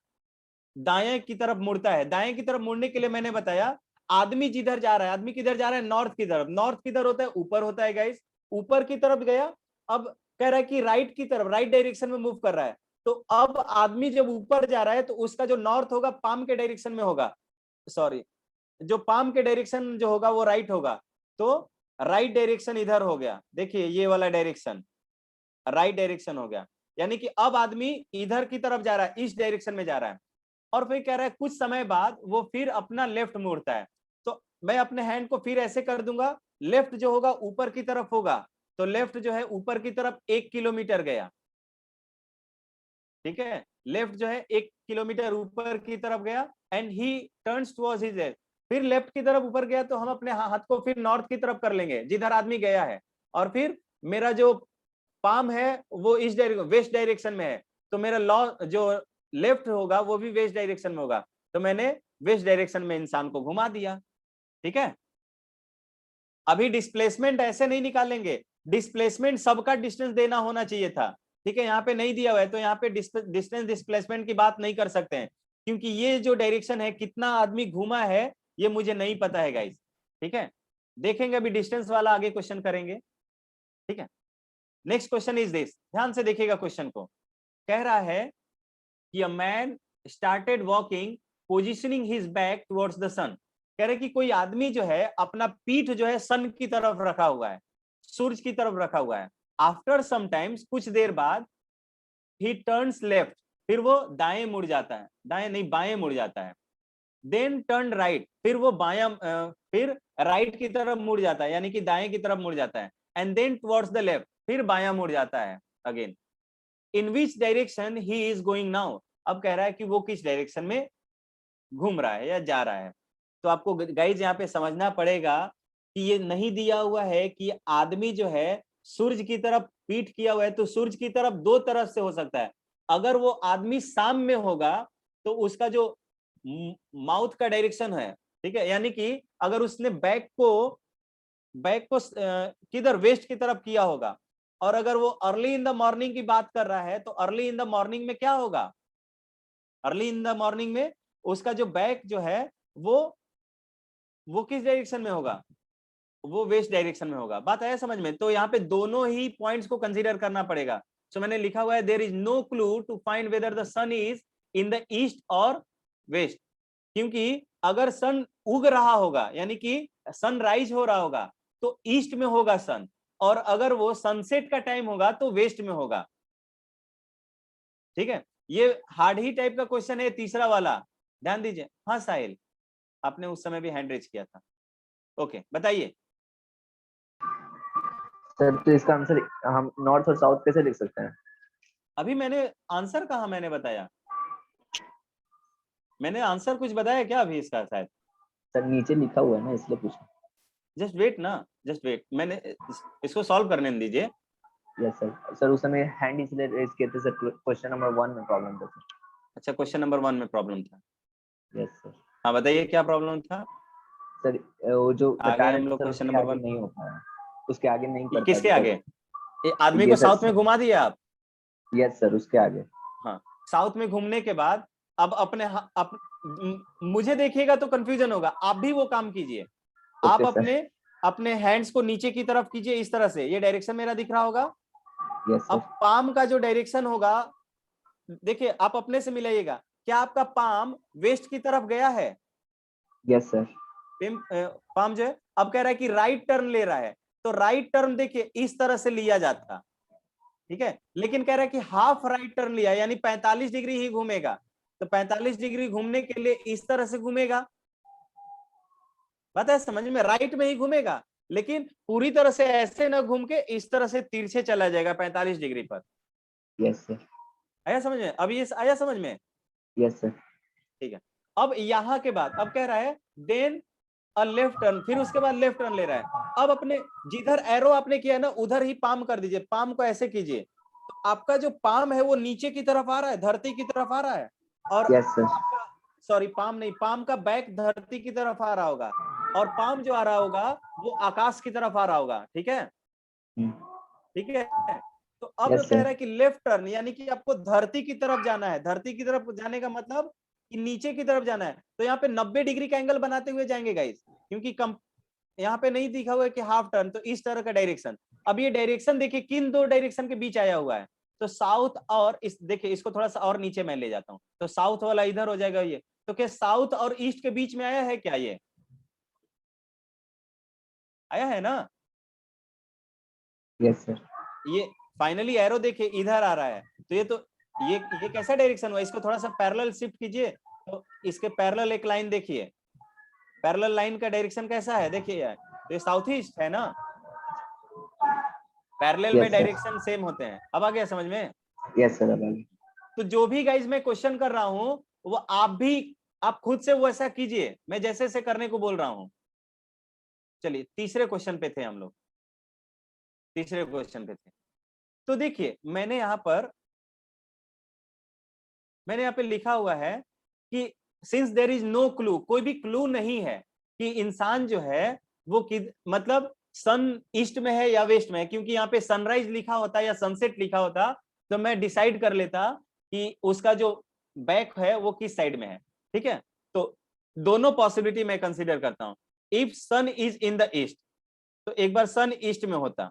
दाएं की तरफ मुड़ता है। दाएं की तरफ मुड़ने के लिए मैंने बताया आदमी जिधर जा रहा है, आदमी किधर जा रहा है, नॉर्थ की तरफ। नॉर्थ किधर होता है, ऊपर होता है गाइस, ऊपर की तरफ गया। अब कह रहा है कि राइट की तरफ, राइट डायरेक्शन में मूव कर रहा है। तो अब आदमी जब ऊपर जा रहा है तो उसका जो नॉर्थ होगा पाम के डायरेक्शन में होगा, सॉरी जो पाम के डायरेक्शन जो होगा वो राइट होगा। तो राइट डायरेक्शन इधर हो गया, देखिए ये वाला डायरेक्शन राइट डायरेक्शन हो गया, यानी कि अब आदमी इधर की तरफ जा रहा है, इस डायरेक्शन में जा रहा है। और फिर कह रहा है कुछ समय बाद वो फिर अपना लेफ्ट मोड़ता है। तो मैं अपने हैंड को फिर ऐसे कर दूंगा, लेफ्ट जो होगा ऊपर की तरफ होगा, तो लेफ्ट जो है ऊपर की तरफ 1 किलोमीटर गया। ठीक है, लेफ्ट जो है 1 किलोमीटर ऊपर की तरफ गया। And he turns towards his left, फिर लेफ्ट की तरफ ऊपर गया। तो हम अपने हाथ को फिर नॉर्थ की तरफ कर लेंगे जिधर आदमी गया है, और फिर मेरा जो पाम है वो इस वेस्ट डायरेक्शन में है, तो मेरा लॉ जो लेफ्ट होगा वो भी वेस्ट डायरेक्शन में होगा। तो मैंने वेस्ट डायरेक्शन में इंसान को घुमा दिया। ठीक है, अभी डिस्प्लेसमेंट ऐसे नहीं निकालेंगे, डिस्प्लेसमेंट सबका डिस्टेंस देना होना चाहिए था। ठीक है, यहाँ पे नहीं दिया हुआ है तो यहाँ पे डिस्टेंस डिस्प्लेसमेंट की बात नहीं कर सकते हैं, क्योंकि ये जो डायरेक्शन है कितना आदमी घूमा है ये मुझे नहीं पता है गाइस। ठीक है, देखेंगे अभी डिस्टेंस वाला आगे क्वेश्चन करेंगे। ठीक है, नेक्स्ट क्वेश्चन इज दिस, ध्यान से देखिएगा क्वेश्चन को। कह रहा है कि a man started walking positioning his back towards the sun, कह रहे कि कोई आदमी जो है अपना पीठ जो है सन की तरफ रखा हुआ है, सूरज की तरफ रखा हुआ है। आफ्टर सम टाइम्स, कुछ देर बाद, ही टर्न्स लेफ्ट, फिर वो दाएं मुड़ जाता है, दाएं नहीं बाएं मुड़ जाता है। देन टर्न राइट, फिर वो बायां फिर राइट की तरफ मुड़ जाता है, यानी कि दाएं की तरफ मुड़ जाता है। And then towards the left, फिर बायां मुड़ जाता है again. In which direction he is going now, अब कह रहा है कि वो किस डायरेक्शन में घूम रहा है या जा रहा है। तो आपको गाइज यहाँ पे समझना पड़ेगा कि ये नहीं दिया हुआ है कि आदमी जो है सूरज की तरफ पीठ किया हुआ है, तो सूरज की तरफ दो तरफ से हो सकता है। अगर वो आदमी साम में होगा तो उसका जो माउथ का डायरेक्शन है, ठीक है, यानी कि अगर उसने बैक को किधर वेस्ट की तरफ किया होगा, और अगर वो अर्ली इन द मॉर्निंग की बात कर रहा है तो अर्ली इन द मॉर्निंग में क्या होगा, अर्ली इन द मॉर्निंग में उसका जो बैक जो है वो किस डायरेक्शन में होगा, वो वेस्ट डायरेक्शन में होगा। बात आया समझ में? तो यहाँ पे दोनों ही पॉइंट्स को कंसीडर करना पड़ेगा। सो मैंने लिखा हुआ है there is no clue to find whether the sun is in the east और वेस्ट, क्योंकि अगर सन उग रहा होगा यानी कि सनराइज हो रहा होगा तो ईस्ट में होगा सन, और अगर वो सनसेट का टाइम होगा तो वेस्ट में होगा। ठीक है, ये हार्ड ही टाइप का क्वेश्चन है तीसरा वाला, ध्यान दीजिए। हाँ साहिल, आपने उस समय भी हैंड रेज किया था। ओके बताइए। सर तो इसका आंसर हम नॉर्थ और साउथ कैसे लिख सकते हैं? अभी मैंने आंसर कहा, मैंने बताया, मैंने आंसर कुछ बताया क्या अभी इसका? शायद सर नीचे लिखा हुआ है ना, इसलिए पूछा। जस्ट वेट ना, जस्ट वेट, मैंने इसको सॉल्व करने दीजिए। Yes sir. सर उस समय हैंड इसलिए रेज किए थे सर, क्वेश्चन नंबर 1 में प्रॉब्लम था सर। अच्छा, क्वेश्चन नंबर 1 में प्रॉब्लम था। Yes sir. हाँ बताइए क्या प्रॉब्लम था? सर वो जो आगे बता रहे हम थे लोग सर, क्वेश्चन उसके नंबर आगे 1, नहीं हो पाया, उसके आगे नहीं कर किसके पाए आगे? ये आदमी ये को सर, साउथ में घुमा दिया आप? यस सर, उसके आगे। हाँ, साउथ में घूमने के बाद अब मुझे देखिएगा तो कंफ्यूजन होगा, आप भी वो काम कीजिए। आप ओके सर। अपने हैंड्स को नीचे की तरफ कीजिए इस तरह से, ये डायरेक्शन मेरा दिख रहा होगा। यस अब सर। पाम का जो डायरेक्शन होगा, देखिए आप अपने से मिलाइएगा, क्या आपका पाम वेस्ट की तरफ गया है? Yes sir. पाम जो है अब कह रहा है कि राइट टर्न ले रहा है, तो राइट टर्न देखिए इस तरह से लिया जाता, ठीक है, लेकिन कह रहा है कि हाफ राइट टर्न लिया यानी 45 डिग्री ही घूमेगा, तो 45 डिग्री घूमने के लिए इस तरह से घूमेगा। पता है समझ में? राइट में ही घूमेगा, लेकिन पूरी तरह से ऐसे ना घूम के इस तरह से तिरछे चला जाएगा 45 डिग्री पर। Yes sir. आया समझ में? अब ये आया समझ में? Yes sir. ठीक है, अब यहाँ के बाद अब कह रहा है देन अ लेफ्ट टर्न, फिर उसके बाद लेफ्ट टर्न ले रहा है। अब अपने जिधर एरो आपने किया ना उधर ही पाम कर दीजिए, पाम को ऐसे कीजिए, तो आपका जो पाम है वो नीचे की तरफ आ रहा है, धरती की तरफ आ रहा है, और यस सर। सॉरी पाम नहीं, पाम का बैक धरती की तरफ आ रहा होगा, और पाम जो आ रहा होगा वो आकाश की तरफ आ रहा होगा। ठीक है, ठीक है। तो अब Yes, कह sir. रहा है कि लेफ्ट टर्न यानी कि आपको धरती की तरफ जाना है। धरती की तरफ जाने का मतलब कि नीचे की तरफ जाना है, तो यहाँ पे 90 डिग्री का एंगल बनाते हुए जाएंगे गाइस, क्योंकि यहाँ पे नहीं दिखा हुआ है कि हाफ टर्न, तो इस तरह का डायरेक्शन। अब ये डायरेक्शन देखिए किन दो डायरेक्शन के बीच आया हुआ है, तो साउथ और इस, देखिए इसको थोड़ा सा और नीचे मैं ले जाता हूँ, तो साउथ वाला इधर हो जाएगा ये, तो क्या साउथ और ईस्ट के बीच में आया है क्या? ये आया है ना? Yes sir. ये फाइनली एरो देखिए इधर आ रहा है, तो ये कैसा डायरेक्शन हुआ? इसको थोड़ा सा पैरेलल शिफ्ट कीजिए, तो इसके पैरेलल एक लाइन देखिए, पैरेलल लाइन का डायरेक्शन कैसा है देखिए यार, तो ये साउथ ईस्ट है ना, पैरेलल में Yes, sir. डायरेक्शन सेम होते हैं। अब आ गया समझ में? Yes sir. अब तो जो भी गाइज मैं क्वेश्चन कर रहा हूं वो आप खुद से वैसा कीजिए, मैं जैसे जैसे करने को बोल रहा हूं। चलिए तीसरे क्वेश्चन पे थे हम लोग, तीसरे क्वेश्चन पे थे। तो देखिए मैंने यहाँ पे लिखा हुआ है कि since there is no clue, कोई भी क्लू नहीं है कि इंसान जो है वो मतलब सन ईस्ट में है या वेस्ट में है, क्योंकि यहाँ पे सनराइज लिखा होता या सनसेट लिखा होता तो मैं डिसाइड कर लेता कि उसका जो बैक है वो किस साइड में है। ठीक है, तो दोनों पॉसिबिलिटी मैं कंसीडर करता हूं। If sun is in the east, तो एक बार सन ईस्ट में होता,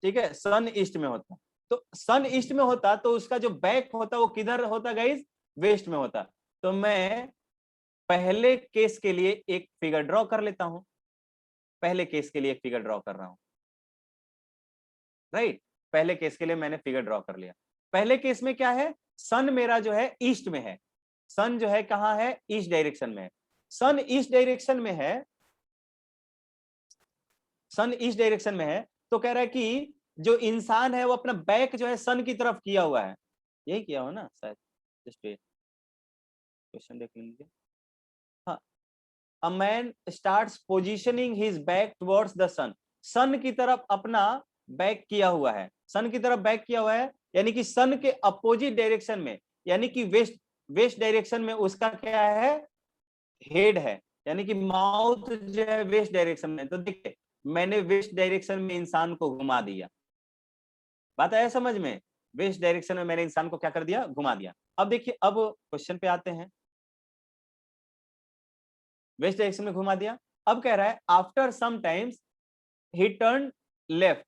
ठीक है, सन ईस्ट में होता, तो सन ईस्ट में होता तो उसका जो बैक होता वो किधर होता गाइस? वेस्ट में होता। तो मैं पहले केस के लिए एक फिगर ड्रॉ कर लेता हूं, पहले केस के लिए एक फिगर ड्रॉ कर रहा हूं, राइट। पहले केस के लिए मैंने फिगर ड्रॉ कर लिया। पहले केस में क्या है? सन मेरा जो है ईस्ट में है, सन जो है कहां है? ईस्ट डायरेक्शन में है। सन ईस्ट डायरेक्शन में है, सन ईस्ट डायरेक्शन में है, तो कह रहा है कि जो इंसान है वो अपना बैक जो है सन की तरफ किया हुआ है, यही किया हो ना शायद, जस्ट क्वेश्चन देख लीजिए। हाँ, a man starts positioning his back towards the sun, sun की तरफ अपना बैक किया हुआ है, सन की तरफ बैक किया हुआ है, यानी कि सन के अपोजिट डायरेक्शन में, यानी कि वेस्ट डायरेक्शन में उसका क्या है? हेड है, यानी कि माउथ जो है वेस्ट डायरेक्शन में। तो देखिए मैंने वेस्ट डायरेक्शन में इंसान को घुमा दिया, बात आया समझ में? वेस्ट डायरेक्शन में मैंने इंसान को क्या कर दिया? घुमा दिया। अब देखिए, अब क्वेश्चन पे आते हैं। वेस्ट डायरेक्शन में घुमा दिया, अब कह रहा है after some times he turn left,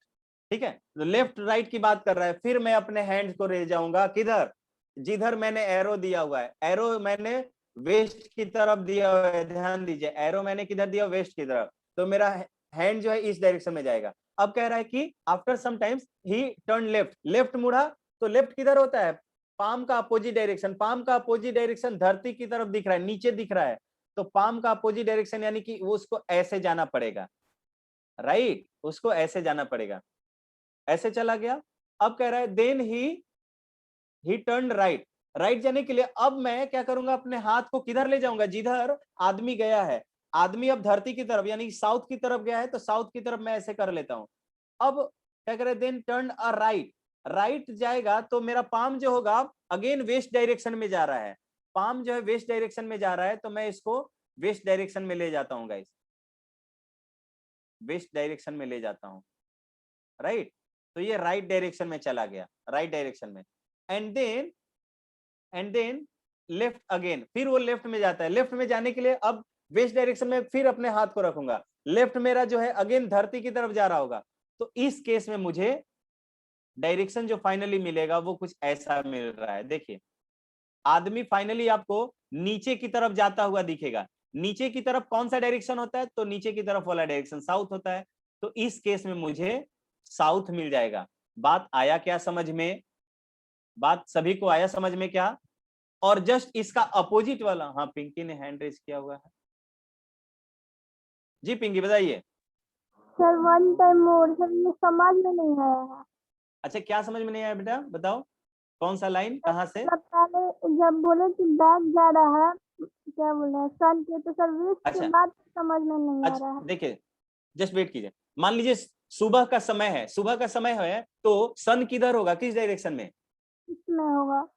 ठीक है, तो लेफ्ट राइट की बात कर रहा है। फिर मैं अपने हैंड को ले जाऊंगा किधर, जिधर मैंने एरो दिया हुआ है, एरो मैंने वेस्ट की तरफ दिया हुआ है, ध्यान दीजिए, एरो मैंने किधर दिया, वेस्ट की तरफ, तो मेरा हैंड जो है इस डायरेक्शन में जाएगा। अब कह रहा है कि after some times he turn left, left मुड़ा, तो लेफ्ट किधर होता है, पाम का अपोजिट डायरेक्शन, पाम का अपोजिट डायरेक्शन धरती की तरफ दिख रहा है, नीचे दिख रहा है, तो पाम का अपोजिट डायरेक्शन यानी कि वो उसको ऐसे जाना पड़ेगा, राइट, उसको ऐसे जाना पड़ेगा, ऐसे चला गया। अब कह रहा है then he turn right, right जाने के लिए अब मैं क्या करूंगा, अपने हाथ को किधर ले जाऊंगा, जिधर आदमी गया है, आदमी अब धरती की तरफ यानी साउथ की तरफ गया है, तो साउथ की तरफ मैं ऐसे कर लेता हूं। अब क्या करे, then turn a right, right जाएगा तो मेरा पाम जो होगा अगेन वेस्ट डायरेक्शन में जा रहा है, पाम जो है वेस्ट डायरेक्शन में जा रहा है, तो मैं इसको वेस्ट डायरेक्शन में ले जाता हूं गाइस, वेस्ट डायरेक्शन में ले जाता हूं, राइट, तो ये राइट डायरेक्शन में चला गया, राइट डायरेक्शन में, एंड देन लेफ्ट अगेन, फिर वो लेफ्ट में जाता है, लेफ्ट में जाने के लिए अब वेस्ट डायरेक्शन में फिर अपने हाथ को रखूंगा, लेफ्ट मेरा जो है अगेन धरती की तरफ जा रहा होगा, तो इस केस में मुझे डायरेक्शन जो फाइनली मिलेगा वो कुछ ऐसा मिल रहा है। देखिए आदमी फाइनली आपको नीचे की तरफ जाता हुआ दिखेगा, नीचे की तरफ कौन सा डायरेक्शन होता है, तो नीचे की तरफ वाला डायरेक्शन साउथ होता है, तो इस केस में मुझे साउथ मिल जाएगा। बात आया क्या समझ में, बात सभी को आया समझ में क्या? और जस्ट इसका अपोजिट वाला, हाँ पिंकी ने हैंड रेज किया हुआ है, जी पिंकी बताइए। Sir one time more, sir ये समझ में नहीं आया। अच्छा क्या समझ में नहीं आया बेटा, बताओ कौन सा लाइन कहाँ से? मतलब पहले जब बोले कि बैक जा रहा है, क्या बोले सन के, तो सर वेस्ट अच्छा। के बाद समझ में नहीं आ रहा अच्छा है। देखिए जस्ट वेट कीजिए, मान लीजिए सुबह का समय है, सुबह का समय है तो सन किधर होगा, किस डायरेक्शन में? इसमें होगा,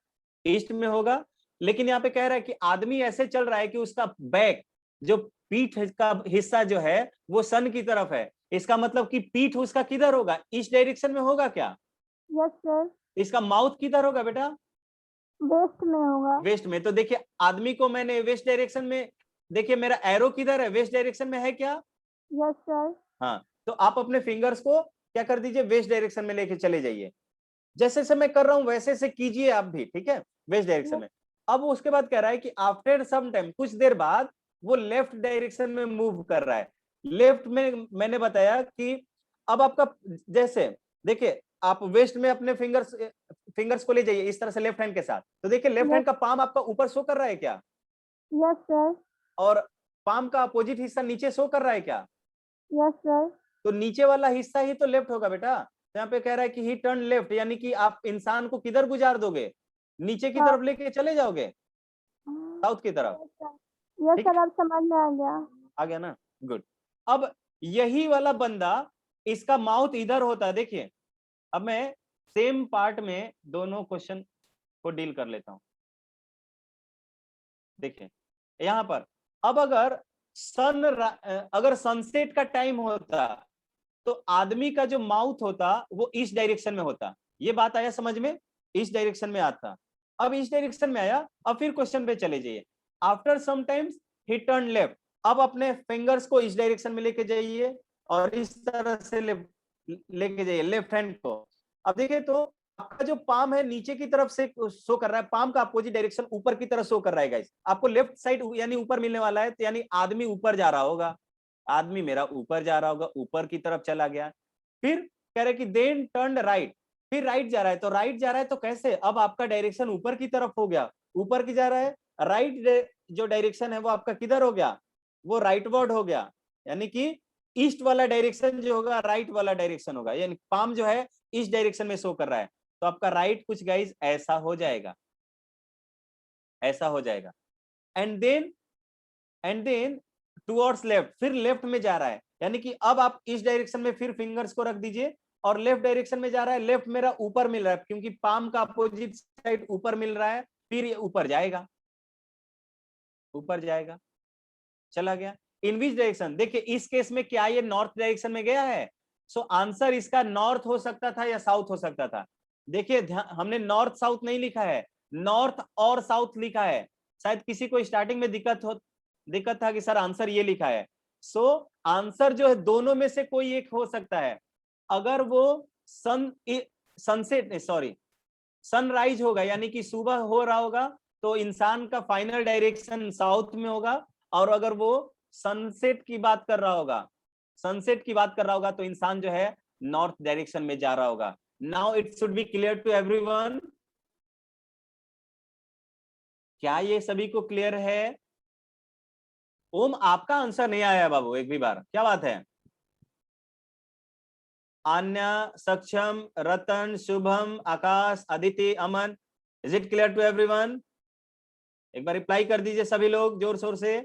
ईस्ट में होगा, लेकिन यहाँ पे कह रहा है कि आदमी ऐसे चल रहा है कि उसका बैक जो पीठ का हिस्सा जो है वो सन की तरफ है, इसका मतलब कि पीठ उसका किधर होगा, ईस्ट डायरेक्शन में होगा क्या? यस सर, इसका माउथ किधर होगा बेटा? वेस्ट में होगा। वेस्ट में। तो देखिए आदमी को मैंने वेस्ट डायरेक्शन में, देखिए मेरा एरो किधर है, वेस्ट डायरेक्शन में है क्या? यस सर, हाँ, तो आप अपने फिंगर्स को क्या कर दीजिए, वेस्ट डायरेक्शन में लेके चले जाइए, जैसे से मैं कर रहा हूं वैसे से कीजिए आप भी, ठीक है, वेस्ट डायरेक्शन में। अब उसके बाद कह रहा है कि आफ्टर सम टाइम, कुछ देर बाद वो लेफ्ट डायरेक्शन में मूव कर रहा है। लेफ्ट में मैंने बताया कि अब आपका जैसे देखिए आप वेस्ट में अपने फिंगर्स को ले जाइए इस तरह से लेफ्ट हैंड के साथ, तो देखिए लेफ्ट हैंड का पाम आपका ऊपर शो कर रहा है क्या? यस सर, और पाम का अपोजिट हिस्सा नीचे शो कर रहा है क्या? यस सर, तो नीचे वाला हिस्सा ही तो लेफ्ट होगा बेटा। यहाँ पे कह रहा है कि ही टर्न लेफ्ट, यानी कि आप इंसान को किधर गुजार दोगे, नीचे की तरफ लेके चले जाओगे, साउथ की तरफ। यस ठीक सर, अब समझ में आ गया ना, गुड। अब यही वाला बंदा, इसका माउथ इधर होता है, देखिए अब मैं सेम पार्ट में दोनों क्वेश्चन को डील कर लेता हूं। देखिए यहां पर अब अगर सनसेट का टाइम होता तो आदमी का जो माउथ होता वो इस डायरेक्शन में होता, ये बात आया समझ में, इस डायरेक्शन में आता। अब इस डायरेक्शन में आया, अब फिर क्वेश्चन पे चले जाइए, after some times he turn left, अब अपने फिंगर्स को इस डायरेक्शन में लेके जाइए और इस तरह से लेके जाइए लेफ्ट हैंड को। अब देखिए तो आपका जो पाम है नीचे की तरफ से शो कर रहा है, पाम का अपोजिट डायरेक्शन ऊपर की तरफ शो कर रहा है गाइस, आपको लेफ्ट साइड यानी ऊपर मिलने वाला है, तो यानी आदमी ऊपर जा रहा होगा, आदमी मेरा ऊपर जा रहा होगा, ऊपर की तरफ चला गया। फिर कह रहे कि देन टर्न राइट, फिर राइट जा रहा है, तो राइट जा रहा है तो कैसे, अब आपका डायरेक्शन ऊपर की तरफ हो गया, ऊपर की जा रहा है, राइट जो डायरेक्शन है वो आपका किधर हो गया, वो राइटवर्ड हो गया, यानी कि ईस्ट वाला डायरेक्शन जो होगा राइट वाला डायरेक्शन होगा, यानी पाम जो है इस डायरेक्शन में शो कर रहा है, तो आपका राइट कुछ गाइस ऐसा हो जाएगा, ऐसा हो जाएगा। एंड देन टुवर्ड्स लेफ्ट, फिर लेफ्ट में जा रहा है, यानी कि अब आप इस डायरेक्शन में फिर फिंगर्स को रख दीजिए और लेफ्ट डायरेक्शन में जा रहा है, लेफ्ट मेरा ऊपर मिल रहा है क्योंकि पाम का अपोजिट साइड ऊपर मिल रहा है, फिर ये ऊपर जाएगा, ऊपर जाएगा, चला गया। इन विच डायरेक्शन, देखिए इस केस में क्या ये नॉर्थ डायरेक्शन में गया है, सो आंसर इसका नॉर्थ हो सकता था या साउथ हो सकता था। देखिए हमने नॉर्थ साउथ नहीं लिखा है, नॉर्थ और साउथ लिखा है, शायद किसी को स्टार्टिंग में दिक्कत था कि सर आंसर ये लिखा है, सो आंसर जो है दोनों में से कोई एक हो सकता है। अगर वो सनसेट सॉरी सनराइज होगा यानी कि सुबह हो रहा होगा तो इंसान का फाइनल डायरेक्शन साउथ में होगा, और अगर वो सनसेट की बात कर रहा होगा तो इंसान जो है नॉर्थ डायरेक्शन में जा रहा होगा। Now it should be clear to everyone. क्या ये सभी को क्लियर है? ओम आपका आंसर नहीं आया बाबू एक भी बार, क्या बात है? Anya, Saksham, Ratan, Shubham, Akash, Aditi, Aman, is it clear to everyone? एक बार रिप्लाई कर दीजिए सभी लोग जोर शोर से।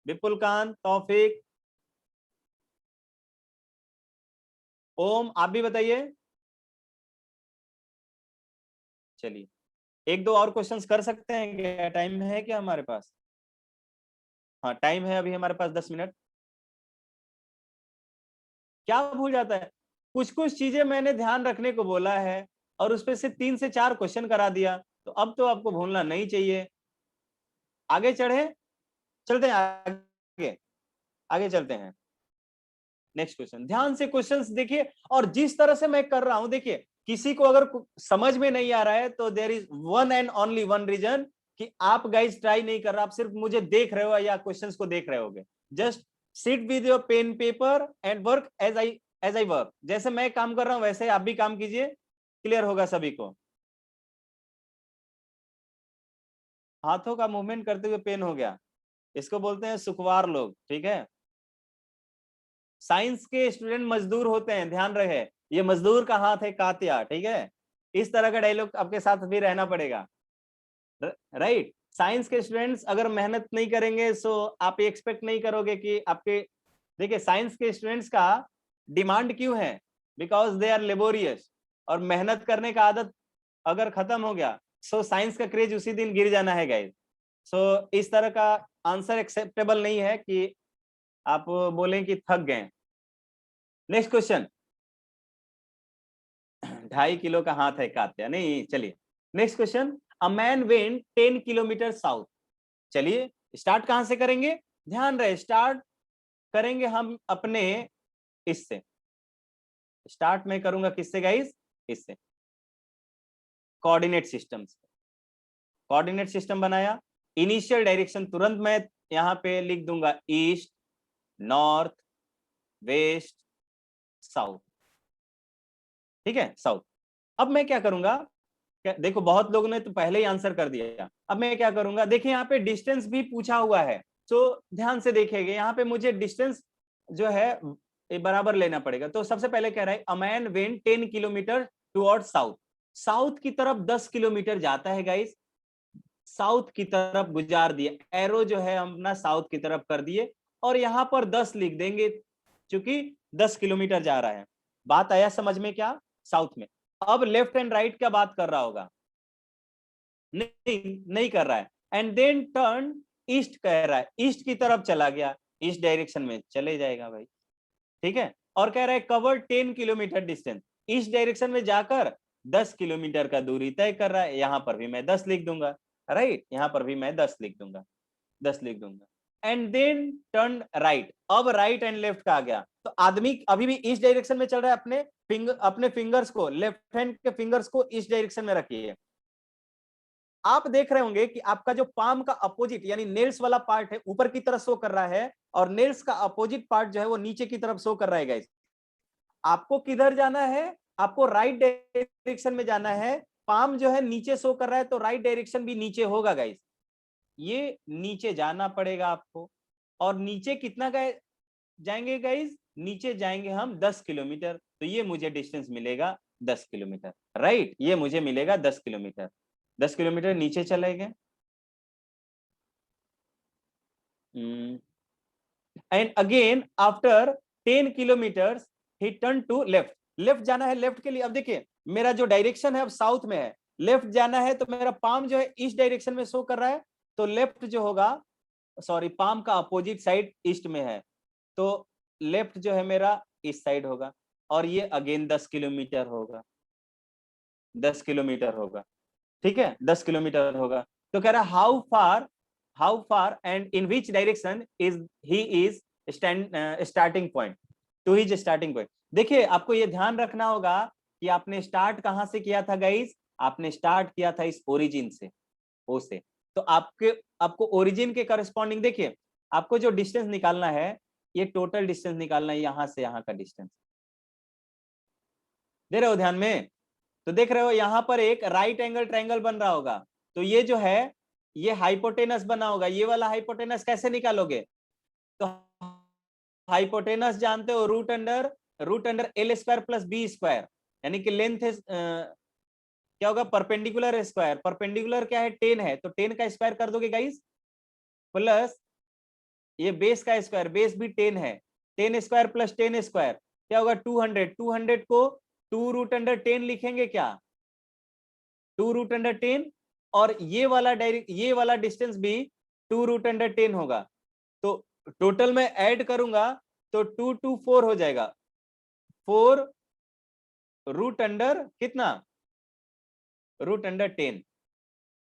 विपुल कांत, तौफिक, ओम आप भी बताइए। चलिए एक दो और क्वेश्चंस कर सकते हैं क्या? टाइम है क्या हमारे पास? हाँ टाइम है, अभी हमारे पास 10 मिनट। क्या भूल जाता है? कुछ कुछ चीजें मैंने ध्यान रखने को बोला है और उसपे से 3 से 4 क्वेश्चन करा दिया, तो अब तो आपको भूलना नहीं चाहिए। आगे चलते हैं आगे चलते हैं। नेक्स्ट क्वेश्चन, ध्यान से क्वेश्चंस देखिए, और जिस तरह से मैं कर रहा हूं देखिए, किसी को अगर समझ में नहीं आ रहा है तो there is one and only one reason कि आप गाइस ट्राई नहीं कर रहे, आप सिर्फ मुझे देख रहे हो या क्वेश्चंस को देख रहे होगे। Just sit with your pen paper and work as I work. जैसे मैं काम कर रहा हूं वैसे आप भी काम कीजिए, क्लियर होगा सभी को। हाथों का मूवमेंट करते हुए पेन हो गया, इसको बोलते हैं सुखवार लोग, ठीक है। साइंस के स्टूडेंट मजदूर होते हैं, ध्यान रहे, ये मजदूर का हाथ है कातिया, ठीक है। इस तरह का डायलॉग आपके साथ भी रहना पड़ेगा, राइट। साइंस के स्टूडेंट्स अगर मेहनत नहीं करेंगे सो आप एक्सपेक्ट नहीं करोगे कि आपके, देखिए साइंस के स्टूडेंट्स का डिमांड क्यों है? बिकॉज दे आर लेबोरियस, और मेहनत करने का आदत अगर खत्म हो गया सो साइंस का क्रेज उसी दिन गिर जाना है गाइस। सो इस तरह का आंसर एक्सेप्टेबल नहीं है कि आप बोलें कि थक गए। नेक्स्ट क्वेश्चन, 2.5 किलो का हाथ है कात्या, नहीं चलिए next question. A man went 10 kilometre south. चलिए स्टार्ट कहां से करेंगे? ध्यान रहे, स्टार्ट करेंगे हम अपने इससे, स्टार्ट में करूंगा किससे गाइस? इससे, कोऑर्डिनेट सिस्टम से। कोऑर्डिनेट सिस्टम बनाया, इनिशियल डायरेक्शन तुरंत मैं यहां पे लिख दूंगा ईस्ट, नॉर्थ, वेस्ट, साउथ, ठीक है साउथ। अब मैं क्या करूंगा, देखो बहुत लोगों ने तो पहले ही आंसर कर दिया, अब मैं क्या करूंगा, देखिए यहाँ पे डिस्टेंस भी पूछा हुआ है, तो ध्यान से देखिएगा यहाँ पे मुझे डिस्टेंस जो है बराबर लेना पड़ेगा। तो सबसे पहले कह रहा है अ man went 10 kilometre toward south. South की तरफ 10 किलोमीटर जाता है गाइस, साउथ की तरफ गुजार दिए, एरो जो है हम अपना साउथ की तरफ कर दिए, और यहाँ पर 10 लिख देंगे क्योंकि 10 किलोमीटर जा रहा है। बात आया समझ में क्या? साउथ में। अब लेफ्ट एंड राइट क्या बात कर रहा होगा? नहीं कर रहा है। एंड देन टर्न ईस्ट कह रहा है, ईस्ट की तरफ चला गया, ईस्ट डायरेक्शन में चले जाएगा भाई, ठीक है। और कह रहा है cover 10 kilometre distance, east direction में जाकर 10 किलोमीटर का दूरी तय कर रहा है। यहां पर भी मैं 10 लिख दूंगा, राइट, यहां पर भी मैं 10 लिख दूंगा, 10 लिख दूंगा। एंड देन टर्न राइट, अब राइट एंड लेफ्ट का आ गया, तो आदमी अभी भी ईस्ट डायरेक्शन में चल रहा है, अपने फिंगर्स को, लेफ्ट हैंड के फिंगर्स को ईस्ट डायरेक्शन में रखिए। आप देख रहे होंगे कि आपका जो पाम का अपोजिट यानी नेल्स वाला पार्ट है ऊपर की तरफ शो कर रहा है, और नेल्स का अपोजिट पार्ट जो है वो नीचे की तरफ शो कर रहा है गाइस। आपको किधर जाना है? आपको राइट डायरेक्शन में जाना है। पाम जो है नीचे शो कर रहा है तो राइट डायरेक्शन भी नीचे होगा गाइस, ये नीचे जाना पड़ेगा आपको। और नीचे कितना जाएंगे गाइस? नीचे जाएंगे हम 10 किलोमीटर, तो ये मुझे डिस्टेंस मिलेगा 10 किलोमीटर, राइट, ये मुझे मिलेगा 10 किलोमीटर। 10 किलोमीटर नीचे चले गए। And again after 10 kilometre he turn to left, left जाना है, लेफ्ट के लिए अब देखिए मेरा जो डायरेक्शन है अब साउथ में है, लेफ्ट जाना है तो मेरा पाम जो है ईस्ट डायरेक्शन में शो कर रहा है, तो लेफ्ट जो होगा, सॉरी पाम का अपोजिट साइड ईस्ट में है, तो लेफ्ट जो है मेरा इस साइड होगा, और ये अगेन 10 किलोमीटर होगा, 10 किलोमीटर होगा, ठीक है 10 किलोमीटर होगा। तो कह रहा how far how far and in which direction is he is starting point to his starting point. देखिए आपको ये ध्यान रखना होगा कि आपने स्टार्ट कहां से किया था गाइस, आपने स्टार्ट किया था इस ओरिजिन से, ओ से, तो आपको ओरिजिन के करस्पॉन्डिंग, देखिए आपको जो डिस्टेंस निकालना है, ये टोटल डिस्टेंस निकालना है यहां से यहां का डिस्टेंस, दे रहे हो ध्यान में? तो देख रहे हो यहां पर एक राइट एंगल ट्रायंगल बन रहा होगा, तो ये जो है ये हाइपोटेनस बना होगा, ये वाला हाइपोटेनस कैसे निकालोगे? तो हाइपोटेनस जानते हो root under L square plus B square, यानी कि लेंथ क्या होगा, परपेंडिकुलर स्क्वायर, परपेंडिकुलर क्या है 10 है, तो 10 का स्क्वायर कर दोगे गाइस, प्लस ये बेस का स्क्वायर, बेस भी 10 है, 10 स्क्वायर प्लस 10 स्क्वायर क्या होगा 200, 200 को 2 रूट अंडर 10 लिखेंगे क्या, 2 रूट अंडर 10, और ये वाला डिस्टेंस भी 2 रूट अंडर 10 होगा, तो टोटल में ऐड करूंगा तो 2 2 4 हो जाएगा, 4 रूट अंडर कितना, रूट अंडर 10,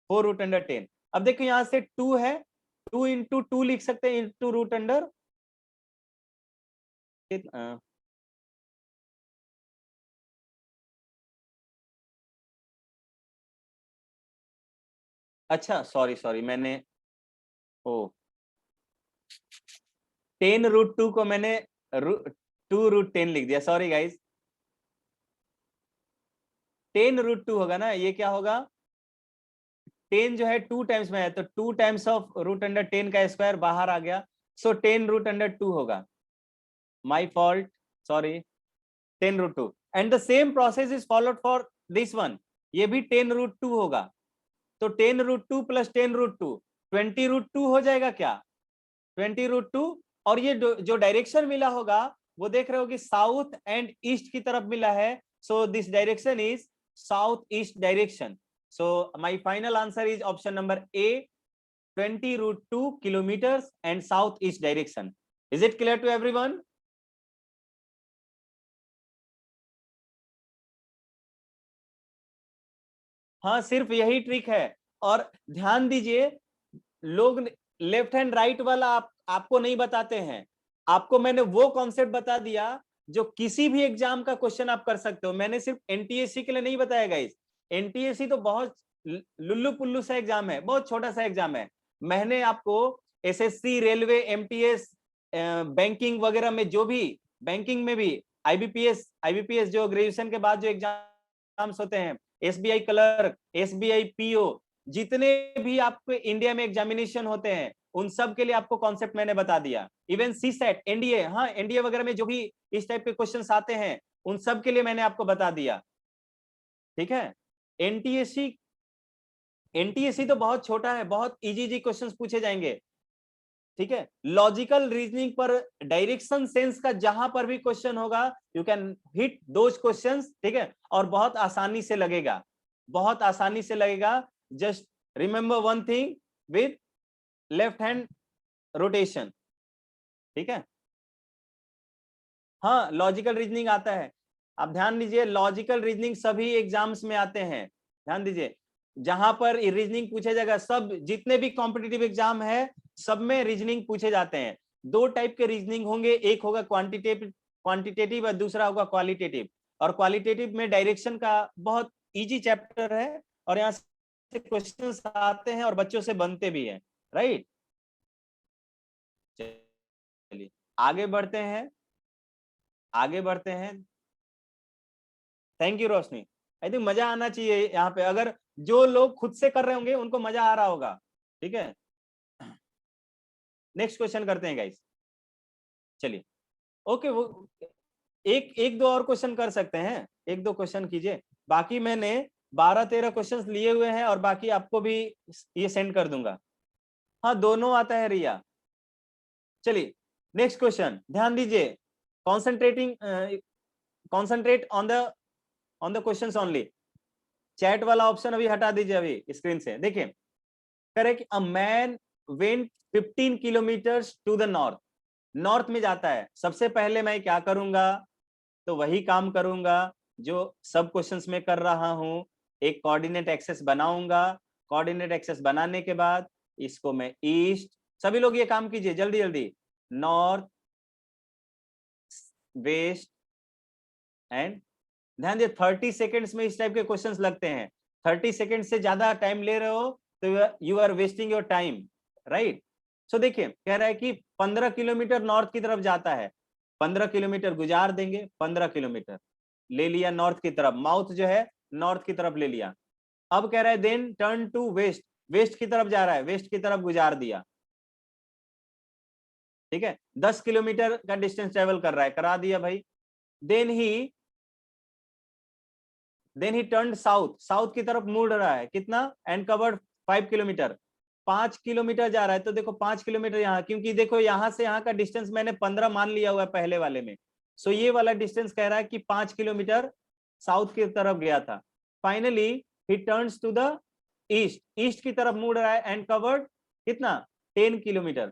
4 रूट अंडर 10। अब देखो यहां से 2 है, 2 इंटू 2 लिख सकते हैं, इंटू रूट अंडर कितना, अच्छा सॉरी मैंने 10 रूट 2 को मैंने 2 रूट 10 लिख दिया, सॉरी गाइस, 10 रूट 2 होगा ना, ये क्या होगा 10 जो है 2 टाइम्स में है, तो 2 टाइम्स ऑफ रूट अंडर 10 का स्क्वायर बाहर आ गया, सो 10 रूट अंडर 2 होगा, my fault, sorry, 10 root 2, and the same process is followed for this one, ये भी 10 रूट 2 होगा, तो 10 रूट 2 प्लस 10 रूट 2 20 रूट 2 हो जाएगा क्या, 20 रूट 2, और ये जो डायरेक्शन मिला होगा वो देख रहे हो कि साउथ एंड ईस्ट की तरफ मिला है, so this direction is south east direction, so my final answer is option number A, 20 root 2 kilometres and south east direction. Is it clear to everyone? हाँ सिर्फ यही ट्रिक है, और ध्यान दीजिए लोग लेफ्ट हैंड राइट वाला आपको नहीं बताते हैं, आपको मैंने वो कॉन्सेप्ट बता दिया जो किसी भी एग्जाम का क्वेश्चन आप कर सकते हो, मैंने सिर्फ एनटीएससी के लिए नहीं बताया गाइस, एनटीएससी तो बहुत लुल्लू पुल्लू सा एग्जाम है, बहुत छोटा सा एग्जाम है, मैंने आपको एसएससी, रेलवे, एमटीएस, बैंकिंग वगैरह में जो भी, बैंकिंग में भी आईबीपीएस जो ग्रेजुएशन के बाद जो एग्जाम्स होते हैं, एसबीआई क्लर्क, एसबीआई पीओ, जितने भी आपके इंडिया में एग्जामिनेशन होते हैं उन सब के लिए आपको कॉन्सेप्ट मैंने बता दिया, इवन सी सेट, एनडीए, हाँ एनडीए वगैरह में जो भी इस टाइप के क्वेश्चंस आते हैं उन सब के लिए मैंने आपको बता दिया, ठीक है। एनटीएससी तो बहुत छोटा है, बहुत इजी क्वेश्चंस पूछे जाएंगे, ठीक है। लॉजिकल रीजनिंग पर, डायरेक्शन सेंस का जहां पर भी क्वेश्चन होगा you can hit those questions, ठीक है, और बहुत आसानी से लगेगा, बहुत आसानी से लगेगा, just remember one thing with left hand rotation, ठीक है। हाँ लॉजिकल रीजनिंग आता है, आप ध्यान दीजिए लॉजिकल रीजनिंग सभी एग्जाम्स में आते हैं, ध्यान दीजिए जहां पर रीजनिंग पूछे जाएगा, सब जितने भी कॉम्पिटिटिव एग्जाम है सब में रीजनिंग पूछे जाते हैं, 2 टाइप के रीजनिंग होंगे, एक होगा क्वांटिटेटिव और दूसरा होगा क्वालिटेटिव, और क्वालिटेटिव में डायरेक्शन का बहुत इजी चैप्टर है और यहाँ से क्वेश्चंस आते हैं और बच्चों से बनते भी हैं, राइट। चलिए आगे बढ़ते हैं, आगे बढ़ते हैं। Thank you Roshni, I think मजा आना चाहिए यहाँ पे, अगर जो लोग खुद से कर रहे होंगे उनको मजा आ रहा होगा, ठीक है। नेक्स्ट क्वेश्चन करते हैं गाइस, चलिए ओके, वो एक दो और क्वेश्चन कर सकते हैं, 1-2 क्वेश्चन कीजिए, बाकी मैंने 12-13 क्वेश्चंस लिए हुए हैं और बाकी आपको भी ये सेंड कर दूंगा। हाँ दोनों आता है रिया। चलिए नेक्स्ट क्वेश्चन ध्यान दीजिए, concentrate on the questions only, chat वाला ऑप्शन अभी हटा दीजिए अभी स्क्रीन से। देखिए correct, a man went 15 kilometres to the north, north में जाता है, सबसे पहले मैं क्या करूंगा, तो वही काम करूंगा जो सब क्वेश्चंस में कर रहा हूं, एक कोऑर्डिनेट एक्सेस बनाऊंगा, कोऑर्डिनेट एक्सेस बनाने के बाद इसको मैं ईस्ट, सभी लोग ये काम कीजिए जल्दी जल्दी, नॉर्थ, वेस्ट एंड, ध्यान दिए 30 सेकेंड्स में इस टाइप के क्वेश्चंस लगते हैं। 30 सेकेंड से ज्यादा टाइम ले रहे हो तो you are wasting your time, right. So देखिए कह रहा है कि 15 किलोमीटर नॉर्थ की तरफ जाता है, 15 किलोमीटर गुजार देंगे, 15 किलोमीटर ले लिया नॉर्थ की तरफ, माउथ जो है नॉर्थ की तरफ ले लिया। अब कह रहा है then turn to west, west की तरफ जा रहा है, वेस्ट की तरफ गुजार दिया, ठीक है, 10 किलोमीटर का डिस्टेंस ट्रेवल कर रहा है, करा दिया भाई। Then he turn south, south की तरफ मुड़ रहा है, कितना, एंड कवर्ड 5 किलोमीटर, 5 किलोमीटर जा रहा है। तो देखो 5 किलोमीटर यहाँ, क्योंकि देखो यहाँ से यहाँ का डिस्टेंस मैंने 15 मान लिया हुआ है पहले वाले में, सो ये वाला डिस्टेंस कह रहा है कि 5 किलोमीटर साउथ की तरफ गया था। Finally he turns to the east, east की तरफ मुड़ रहा है एंड कवर्ड कितना, 10 किलोमीटर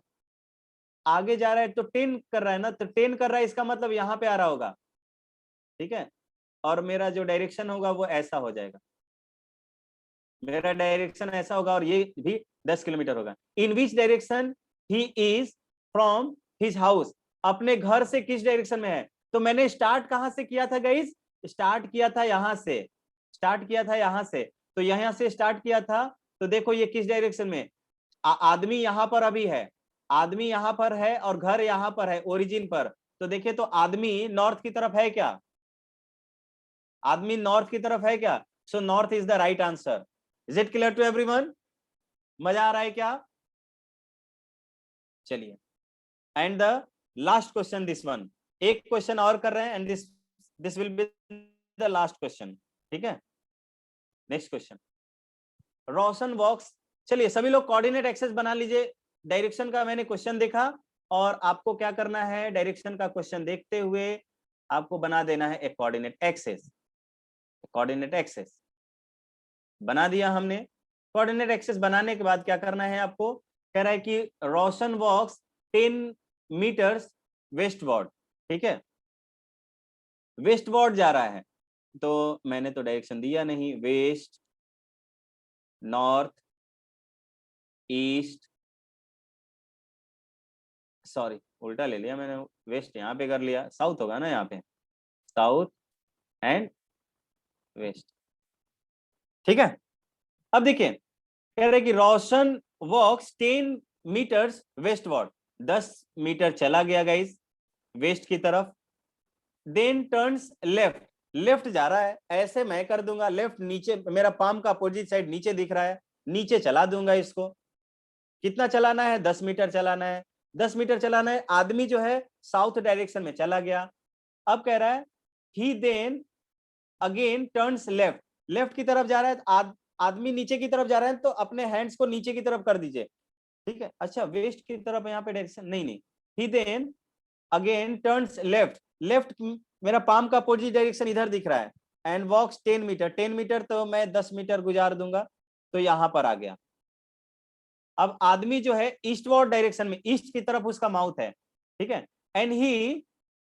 आगे जा रहा है, तो 10 कर रहा है ना, तो 10 कर रहा है इसका मतलब यहाँ पे आ रहा होगा, ठीक है, और मेरा जो डायरेक्शन होगा वो ऐसा हो जाएगा, मेरा डायरेक्शन ऐसा होगा और ये भी 10 किलोमीटर होगा। In which direction he is from his house, अपने घर से किस डायरेक्शन में है। तो मैंने स्टार्ट कहां से किया था गाइस, स्टार्ट किया था यहां से, स्टार्ट किया था यहां से, तो यहां से स्टार्ट किया था। तो देखो ये किस डायरेक्शन में, आदमी यहां पर अभी है, आदमी यहां पर है और घर यहां पर है ओरिजिन पर। तो देखिए तो आदमी नॉर्थ की तरफ है क्या, आदमी नॉर्थ की तरफ है क्या, so north is the right answer. Is it clear to everyone, मजा आ रहा है क्या, चलिए। And the last question this one, एक क्वेश्चन और कर रहे हैं and this will be the last question, ठीक है। नेक्स्ट क्वेश्चन, रोशन वॉक्स, चलिए सभी लोग कोऑर्डिनेट एक्सेस बना लीजिए। डायरेक्शन का मैंने क्वेश्चन देखा और आपको क्या करना है, डायरेक्शन का क्वेश्चन देखते हुए आपको बना देना है एक कोऑर्डिनेट एक्सेस। कोऑर्डिनेट एक्सेस बना दिया हमने। कोऑर्डिनेट एक्सेस बनाने के बाद क्या करना है आपको, कह रहा है कि रोशन वॉक्स 10 मीटर्स वेस्टवर्ड, ठीक है, वेस्टवर्ड जा रहा है। तो मैंने तो डायरेक्शन दिया नहीं, वेस्ट, नॉर्थ, ईस्ट, सॉरी उल्टा ले लिया मैंने, वेस्ट यहाँ पे कर लिया, साउथ होगा ना यहाँ पे, साउथ एंड वेस्ट, ठीक है। अब देखिए कह रहे कि रोशन वॉक्स 10 मीटर्स वेस्टवर्ड, 10 मीटर चला गया गाइस वेस्ट की तरफ। देन टर्न्स लेफ्ट, लेफ्ट जा रहा है, ऐसे मैं कर दूंगा लेफ्ट, नीचे मेरा पाम का अपोजिट साइड नीचे दिख रहा है, नीचे चला दूंगा इसको। कितना चलाना है, 10 मीटर चलाना है, 10 मीटर चलाना है। आदमी जो है साउथ डायरेक्शन में चला गया। अब कह रहा है he then again turns left, left की तरफ जा रहा है, आदमी नीचे की तरफ जा रहा है, तो अपने हैंड्स को नीचे की तरफ कर दीजिए, ठीक है। अच्छा वेस्ट की तरफ यहाँ पे डायरेक्शन नहीं, he then again turns left, left मेरा पाम का अपोजिट डायरेक्शन इधर दिख रहा है, एंड वॉक्स 10 मीटर, 10 मीटर तो मैं 10 मीटर गुजार दूंगा, तो यहां पर आ गया। अब आदमी जो है ईस्टवर्ड डायरेक्शन में, ईस्ट की तरफ उसका माउथ है, ठीक है, and he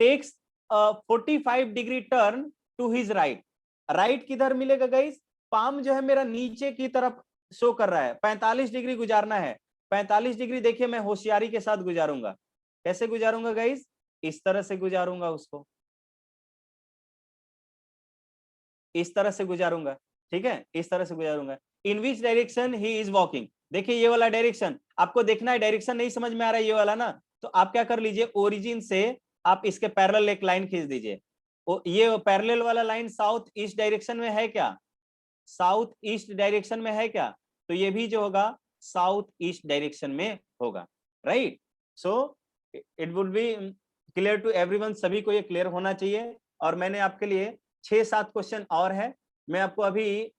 takes 45 degree turn to his right. Right किधर मिलेगा गाइस, पाम जो है मेरा नीचे की तरफ शो कर रहा है, 45 डिग्री गुजारना है। 45 डिग्री देखिए मैं होशियारी के साथ गुजारूंगा, कैसे गुजारूंगा गाइस, इस तरह से गुजारूंगा उसको, इस तरह से गुजारूंगा, ठीक है, इस तरह से गुजारूंगा। In which direction he is walking, देखिए ये वाला डायरेक्शन आपको देखना है, डायरेक्शन नहीं समझ में आ रहा है ये वाला ना, तो आप क्या कर लीजिए, ओरिजिन से आप इसके पैरेलल एक लाइन खींच दीजिए। ये पैरेलल वाला लाइन साउथ ईस्ट डायरेक्शन में है क्या, साउथ ईस्ट डायरेक्शन में है क्या, तो ये भी जो होगा साउथ ईस्ट डायरेक्शन में होगा, right. So it would be clear to everyone, सभी को ये क्लियर होना चाहिए। और मैंने आपके लिए 6-7 क्वेश्चन और है, मैं आपको अभी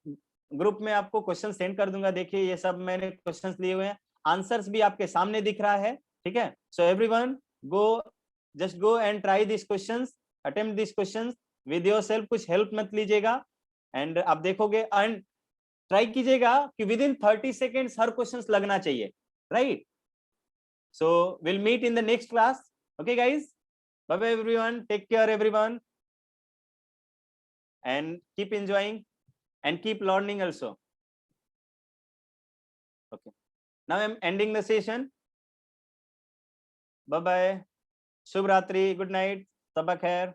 ग्रुप में आपको क्वेश्चन सेंड कर दूंगा। देखिए ये सब मैंने क्वेश्चंस लिए हुए हैं, आंसर्स भी आपके सामने दिख रहा है, ठीक है। So everyone just go and try this questions, attempt this questions with yourself, कुछ हेल्प मत लीजिएगा, एंड आप देखोगे एंड ट्राई कीजिएगा कि विद इन 30 सेकेंड्स हर क्वेश्चंस लगना चाहिए, right. So will meet in the next class, okay guys, bye bye everyone, take care everyone, and keep enjoying and keep learning also, okay। Now I am ending the session. Bye bye, शुभ रात्रि, गुड नाइट, सबक खैर।